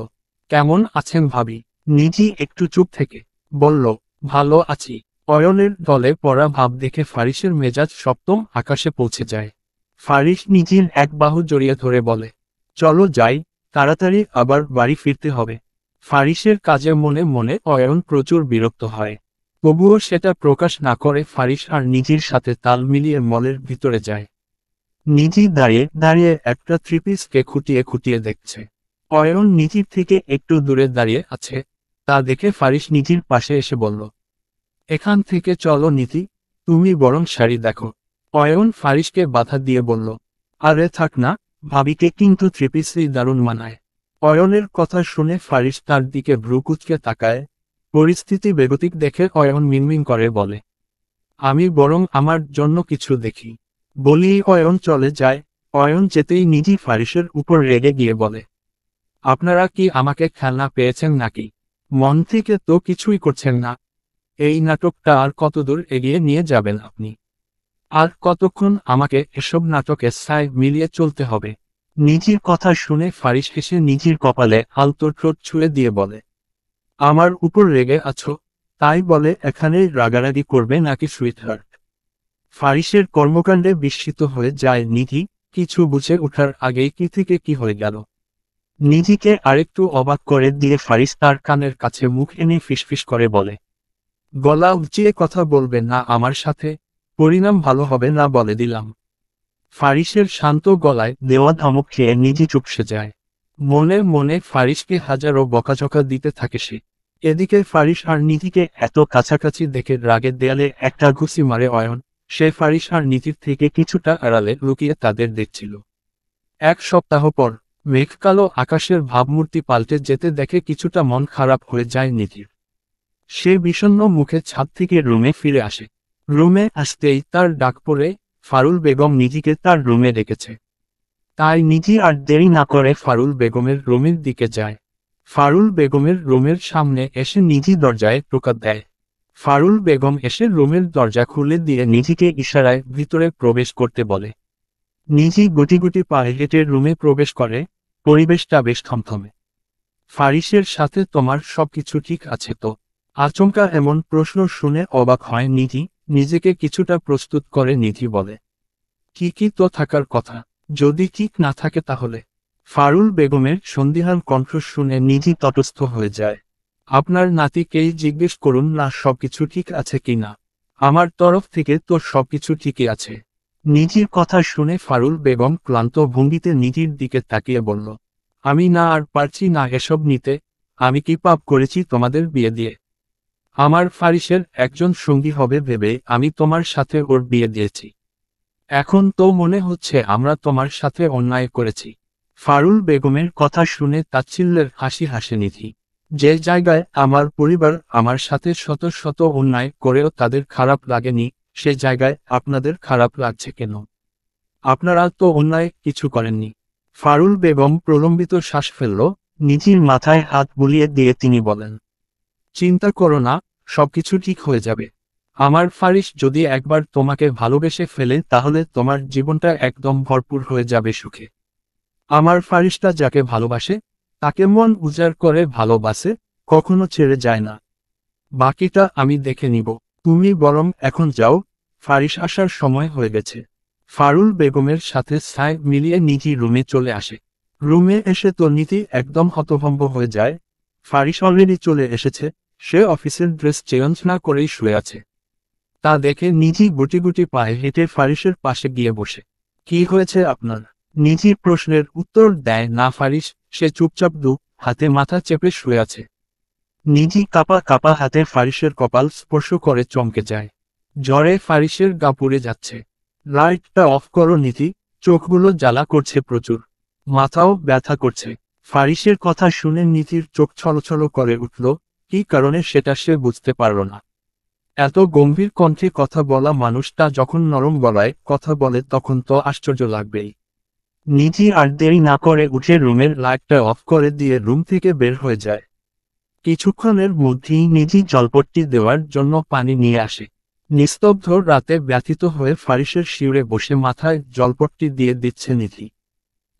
কেমন আছেন ভাবি? নিধি একটু চুপ থেকে বলল, ভালো আছি। অয়নের দলে পড়া ভাব দেখে ফারিসের মেজাজ সপ্তম আকাশে পৌঁছে যায়। ফারিস নিধির এক বাহু জড়িয়ে ধরে বলে, চলো যাই, তাড়াতাড়ি আবার বাড়ি ফিরতে হবে। ফারিসের কাজে মনে মনে অয়ন প্রচুর বিরক্ত হয়, তবুও সেটা প্রকাশ না করে ফারিস আর নিধির সাথে তাল মিলিয়ে মলের ভিতরে যায়। নিধি দাঁড়িয়ে দাঁড়িয়ে একটা থ্রি পিসকে খুঁটিয়ে খুঁটিয়ে দেখছে। অয়ন নিধির থেকে একটু দূরে দাঁড়িয়ে আছে, তা দেখে ফারিস নিধির পাশে এসে বলল, এখান থেকে চলো নিধি, তুমি বরং শাড়ি দেখো। অয়ন ফারিসকে বাধা দিয়ে বলল, আরে থাক না, ভাবিকে কিন্তু থ্রিপিসই দারুণ মানায়। অয়নের কথা শুনে ফারিস তার দিকে ভ্রু কুঁচকে তাকায়। পরিস্থিতি বেগতিক দেখে অয়ন মিনমিন করে বলে, আমি বরং আমার জন্য কিছু দেখি। বলি অয়ন চলে যায়। অয়ন যেতেই নিধি ফারিসের উপর রেগে গিয়ে বলে, আপনারা কি আমাকে খেলনা পেয়েছেন নাকি? মন থেকে তো কিছুই করছেন না। এই নাটকটা আর কতদূর এগিয়ে নিয়ে যাবেন আপনি? আর কতক্ষণ আমাকে এসব নাটকে সায় মিলিয়ে চলতে হবে? নিধির কথা শুনে ফারিস হেসে নিধির কপালে আলতো ঠোঁট ছুঁয়ে দিয়ে বলে, আমার উপর রেগে আছো, তাই বলে এখানেই রাগারাগি করবে নাকি সুইটহার্ট? ফারিসের কর্মকাণ্ডে বিস্মিত হয়ে যায় নিধি, কিছু বুঝে ওঠার আগেই কি থেকে কি হয়ে গেল। নিধিকে আরেকটু অবাক করে দিয়ে ফারিস তার কানের কাছে মুখ এনে ফিসফিস করে বলে, গলা উঁচিয়ে কথা বলবে না আমার সাথে, পরিণাম ভালো হবে না বলে দিলাম। ফারিসের শান্ত গলায় দেওয়া ধমক খেয়ে নিধি চুপসে যায়। মনে মনে ফারিসকে হাজারো বকাঝকা দিতে থাকে সে। এদিকে ফারিস আর নিধিকে এত কাছাকাছি দেখে রাগের দেয়ালে একটা ঘুষি মারে অয়ন। সে ফারিস আর নিধির থেকে কিছুটা আড়ালে লুকিয়ে তাদের দেখছিল। এক সপ্তাহ পর মেঘকালো আকাশের ভাবমূর্তি পাল্টে যেতে দেখে কিছুটা মন খারাপ হয়ে যায় নিধির। সে বিষণ্ণ মুখে ছাদ থেকে রুমে ফিরে আসে। রুমে আসতেই তার ডাক পড়ে, ফারুল বেগম নিধিকে তার রুমে ডেকেছে। তাই নিধি আর দেরি না করে ফারুল বেগমের রুমের দিকে যায়। ফারুল বেগমের রুমের সামনে এসে নিধি দরজায় টোকা দেয়। ফারুল বেগম এসে রুমের দরজা খুলে দিয়ে নিধিকে ইশারায় ভিতরে প্রবেশ করতে বলে। নিধি গুটি গুটি পায়ে হেঁটে রুমে প্রবেশ করে। পরিবেশটা বেশ থমথমে। ফারিসের সাথে তোমার সবকিছু ঠিক আছে তো? আচমকা এমন প্রশ্ন শুনে অবাক হয় নিধি, নিজেকে কিছুটা প্রস্তুত করে নিধি বলে, ঠিকই তো থাকার কথা, যদি ঠিক না থাকে তাহলে? ফারুল বেগমের সন্দিহান কণ্ঠ শুনে নিধি তটস্থ হয়ে যায়। আপনার নাতিকেই জিজ্ঞেস করুন না সবকিছু ঠিক আছে কি না। আমার তরফ থেকে তো সবকিছু ঠিকই আছে। নিধির কথা শুনে ফারুল বেগম ক্লান্ত ভঙ্গিতে নিধির দিকে তাকিয়ে বলল, আমি না আর পারছি না এসব নিতে। আমি কি পাপ করেছি তোমাদের বিয়ে দিয়ে? আমার ফারিসের একজন সঙ্গী হবে ভেবে আমি তোমার সাথে ওর বিয়ে দিয়েছি। এখন তো মনে হচ্ছে আমরা তোমার সাথে অন্যায় করেছি। ফারুল বেগমের কথা শুনে তাচ্ছিল্যের হাসি হাসে নিধি। যে জায়গায় আমার পরিবার আমার সাথে শত শত অন্যায় করেও তাদের খারাপ লাগেনি, সে জায়গায় আপনাদের খারাপ লাগছে কেন? আপনারা তো অন্যায় কিছু করেননি। ফারুল বেগম প্রলম্বিত শ্বাস ফেলল। নিধির মাথায় হাত বুলিয়ে দিয়ে তিনি বলেন, চিন্তা করো না, সবকিছু ঠিক হয়ে যাবে। আমার ফারিস যদি একবার তোমাকে ভালোবেসে ফেলে তাহলে তোমার জীবনটা একদম ভরপুর হয়ে যাবে সুখে। আমার ফারিসটা যাকে ভালোবাসে, তাকে মন উজাড় করে ভালোবাসে, কখনো ছেড়ে যায় না। বাকিটা আমি দেখে নিব। তুমি বরং এখন যাও, ফারিস আসার সময় হয়ে গেছে। ফারুল বেগমের সাথে ছাই মিলিয়ে নিধি রুমে চলে আসে। রুমে এসে তো নিধি একদম হতভম্ব হয়ে যায়। ফারিস অলরেডি চলে এসেছে, সে অফিসের ড্রেস চেঞ্জ না করেই শুয়ে আছে। তা দেখে নিধি গুটি গুটি পায়ে হেঁটে ফারিসের পাশে গিয়ে বসে। কি হয়েছে আপনার? নিধির প্রশ্নের উত্তর দেয় না ফারিস, সে চুপচাপ হাতে মাথা চেপে শুয়ে আছে। নিধি কাপা কাপা হাতে ফারিসের কপাল স্পর্শ করে চমকে যায়। জ্বরে ফারিসের গা পুড়ে যাচ্ছে। লাইটটা অফ করো নিধি, চোখগুলো জ্বালা করছে প্রচুর। মাথাও ব্যথা করছে। ফারিসের কথা শুনে নিধির চোখ ছলছল করে উঠল, কী কারণে সেটা সে বুঝতে পারল না। এত গম্ভীর কণ্ঠে কথা বলা মানুষটা যখন নরম গলায় কথা বলে তখন তো আশ্চর্য লাগবেই। নিধি আর দেরি না করে উঠে রুমের লাইটটা অফ করে দিয়ে রুম থেকে বের হয়ে যায়। কিছুক্ষণের মধ্যেই নিধি জলপট্টি দেওয়ার জন্য পানি নিয়ে আসে। নিস্তব্ধ রাতে ব্যথিত হয়ে ফারিসের শিউরে বসে মাথায় জলপট্টি দিয়ে দিচ্ছে নিধি।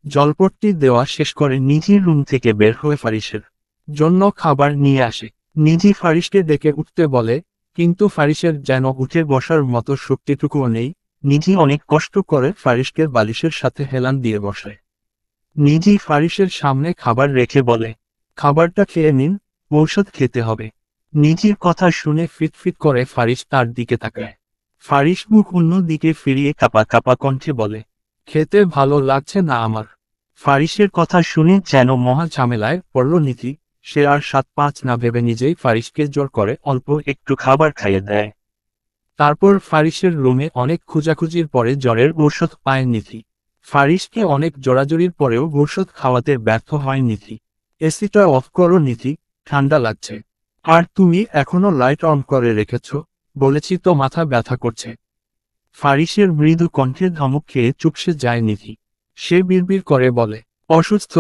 জলপট্টি দেওয়া শেষ করে নিধি রুম থেকে বের হয়ে ফারিসের জন্য খাবার নিয়ে আসে। নিধি ফারিসকে ডেকে উঠতে বলে, কিন্তু ফারিসের যেন উঠে বসার মতো শক্তিটুকুও নেই। নিধি অনেক কষ্ট করে ফারিসকে বালিশের সাথে হেলান দিয়ে বসায়। নিধি ফারিসের সামনে খাবার রেখে বলে, খাবারটা খেয়ে নিন, ঔষধ খেতে হবে। নিধির কথা শুনে ফিটফিট করে ফারিস তার দিকে তাকায়। ফারিস মুখ অন্য দিকে ফিরিয়ে কাপা কাপা কণ্ঠে বলে, খেতে ভালো লাগছে না আমার। ফারিসের কথা শুনে যেন মহা ঝামেলায় পড়ল নিধি। সে আর 7-5 না ভেবে নিজেই ফারিসকে জোর করে অল্প একটু খাবার খাইয়ে দেয়। তারপর ফারিসের রুমে অনেক খোঁজাখুঁজির পরে জ্বরের ঔষধ পায় নিধি। ফারিসকে অনেক জোরাজুরির পরেও ঔষধ খাওয়াতে ব্যর্থ হয় নিধি। এসিটা অফ করো নিধি, ঠান্ডা লাগছে। আর তুমি এখনো লাইট অন করে রেখেছ, বলেছি তো মাথা ব্যথা করছে। ফারিসের মৃদু কণ্ঠে ধমক খেয়ে চুপসে যায় নিধি। সে বিড়বিড় করে বলে, অসুস্থ,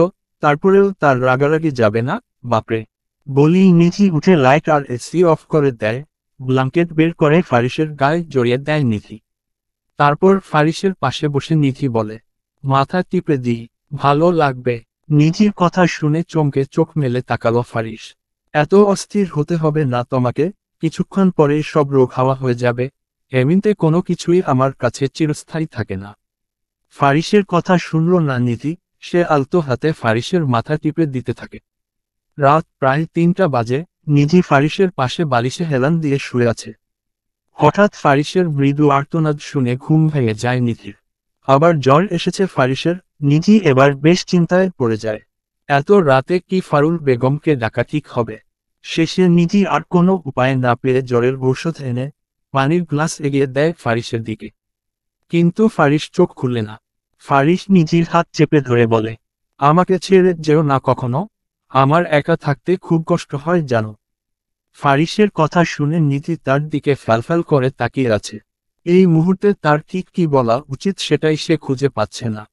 তারপরেও তার রাগারাগি যাবে না, বাপরে। বলি নিধি উঠে লাইট আর এসি অফ করে দেয়। ব্ল্যাঙ্কেট বের করে ফারিসের গায়ে জড়িয়ে দেয় নিধি। তারপর ফারিসের পাশে বসে নিধি বলে, মাথা টিপে দিই, ভালো লাগবে। নিধির কথা শুনে চমকে চোখ মেলে তাকালো ফারিস। এত অস্থির হতে হবে না তোমাকে, কিছুক্ষণ পরে সব রোগ হাওয়া হয়ে যাবে। এমনিতে কোনো কিছুই আমার কাছে চিরস্থায়ী থাকে না। ফারিসের কথা শুনল না নিধি। সে আলতো হাতে ফারিসের মাথা টিপে দিতে থাকে। রাত প্রায় 3টা বাজে। নিধি ফারিসের পাশে বালিশে হেলান দিয়ে শুয়ে আছে। হঠাৎ ফারিসের মৃদু আর্তনাদ শুনে ঘুম ভেঙে যায় নিধির। আবার জ্বর এসেছে ফারিসের। নিধি এবার বেশ চিন্তায় পড়ে যায়। এত রাতে কি ফারুল বেগমকে ডাকা ঠিক হবে? শেষে নিধি আর কোনো উপায় না পেয়ে জ্বরের ঔষধ এনে পানির গ্লাস এগিয়ে দেয় ফারিসের দিকে। কিন্তু ফারিস চোখ খুলে না। ফারিস নিধির হাত চেপে ধরে বলে, আমাকে ছেড়ে যেও না কখনো, আমার একা থাকতে খুব কষ্ট হয় জানো। ফারিসের কথা শুনে নিধি তার দিকে ফ্যালফ্যাল করে তাকিয়ে আছে। এই মুহূর্তে তার ঠিক কি বলা উচিত সেটাই সে খুঁজে পাচ্ছে না।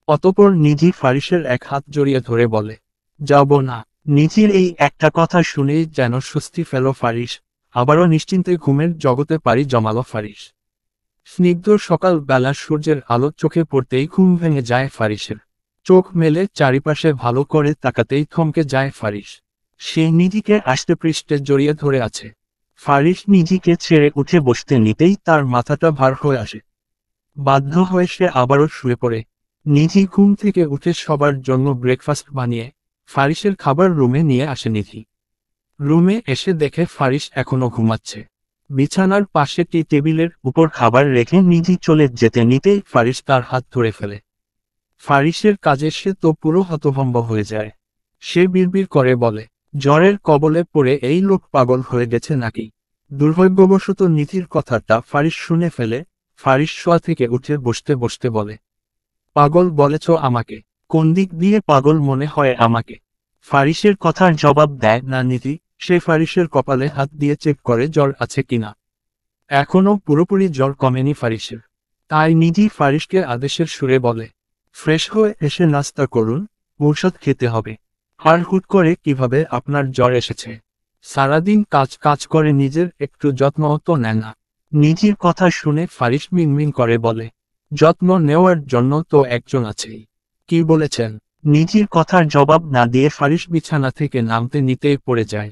অতঃপর নিধি ফারিসের এক হাত জড়িয়ে ধরে বলে, যাব না। নিধির এই একটা কথা শুনেই যেন স্বস্তি ফেল ফারিস। আবারও নিশ্চিন্তে ঘুমের জগতে পাড়ি জমালো ফারিস। স্নিগ্ধ সকাল বেলা সূর্যের আলো চোখে পড়তেই ঘুম ভেঙে যায় ফারিসের। চোখ মেলে চারিপাশে ভালো করে তাকাতেই থমকে যায় ফারিস। সে নিধিকে আষ্টেপৃষ্ঠে জড়িয়ে ধরে আছে। ফারিস নিধিকে ছেড়ে উঠে বসতে নিতেই তার মাথাটা ভার হয়ে আসে। বাধ্য হয়ে সে আবারও শুয়ে পড়ে। নিধি ঘুম থেকে উঠে সবার জন্য ব্রেকফাস্ট বানিয়ে ফারিসের খাবার রুমে নিয়ে আসে নিধি। রুমে এসে দেখে ফারিস এখনো ঘুমাচ্ছে। বিছানার পাশে টেবিলের উপর খাবার রেখে নিধি চলে যেতে নিতেই ফারিস তার হাত ধরে ফেলে। ফারিসের কাজে সে তো পুরো হতভম্ব হয়ে যায়। সে বিড়বিড় করে বলে, জ্বরের কবলে পড়ে এই লোক পাগল হয়ে গেছে নাকি? দুর্ভাগ্যবশত নিধির কথাটা ফারিস শুনে ফেলে। ফারিস শোয়া থেকে উঠে বসতে বসতে বলে, পাগল বলেছ আমাকে? কোন দিক দিয়ে পাগল মনে হয় আমাকে? ফারিসের কথার জবাব দেয় না নিধি। সে ফারিসের কপালে হাত দিয়ে চেক করে জ্বর আছে কিনা। এখনও পুরোপুরি জ্বর কমেনি ফারিসের। তাই নিধি ফারিসকে আদেশের সুরে বলে, ফ্রেশ হয়ে এসে নাস্তা করুন, ঔষধ খেতে হবে। আর হুট করে কিভাবে আপনার জ্বর এসেছে? সারাদিন কাজ কাজ করে নিজের একটু যত্নও তো নেন না। নিধির কথা শুনে ফারিস মিনমিন করে বলে, যত্ন নেওয়ার জন্য তো একজন আছেই। কি বলেছেন? নিধির কথার জবাব না দিয়ে ফারিস বিছানা থেকে নামতে নিতেই পড়ে যায়।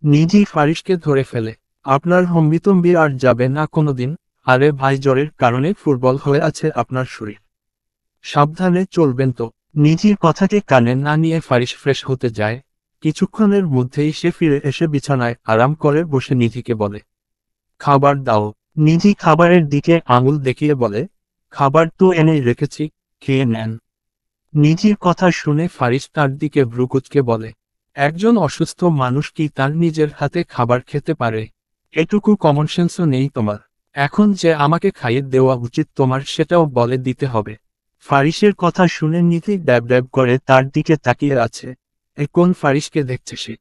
নিধি ফারিসকে ধরে ফেলে, আপনার হম্বিতম্বি আর যাবে না কোনোদিন। আরে ভাই, জ্বরের কারণে ফুটবল হয়ে আছে আপনার শরীর, সাবধানে চলবেন তো। নিধির কথাকে কানে না নিয়ে ফারিস ফ্রেশ হতে যায়। কিছুক্ষণের মধ্যেই সে ফিরে এসে বিছানায় আরাম করে বসে নিধিকে বলে, খাবার দাও। নিধি খাবারের দিকে আঙুল দেখিয়ে বলে, খাবার তো এনে রেখেছি, খেয়ে নেন। নিধির কথা শুনে ফারিস তার দিকে ভ্রুকুচকে বলে, একজন অসুস্থ মানুষ কি তার নিজের হাতে খাবার খেতে পারে? এটুকু কমন সেন্সও নেই তোমার। এখন যে আমাকে খাইয়ে দেওয়া উচিত তোমার সেটাও বলে দিতে হবে। ফারিসের কথা শুনে নিধি ড্যাব ড্যাব করে তার দিকে তাকিয়ে আছে। কোন ফারিসকে দেখছে সে?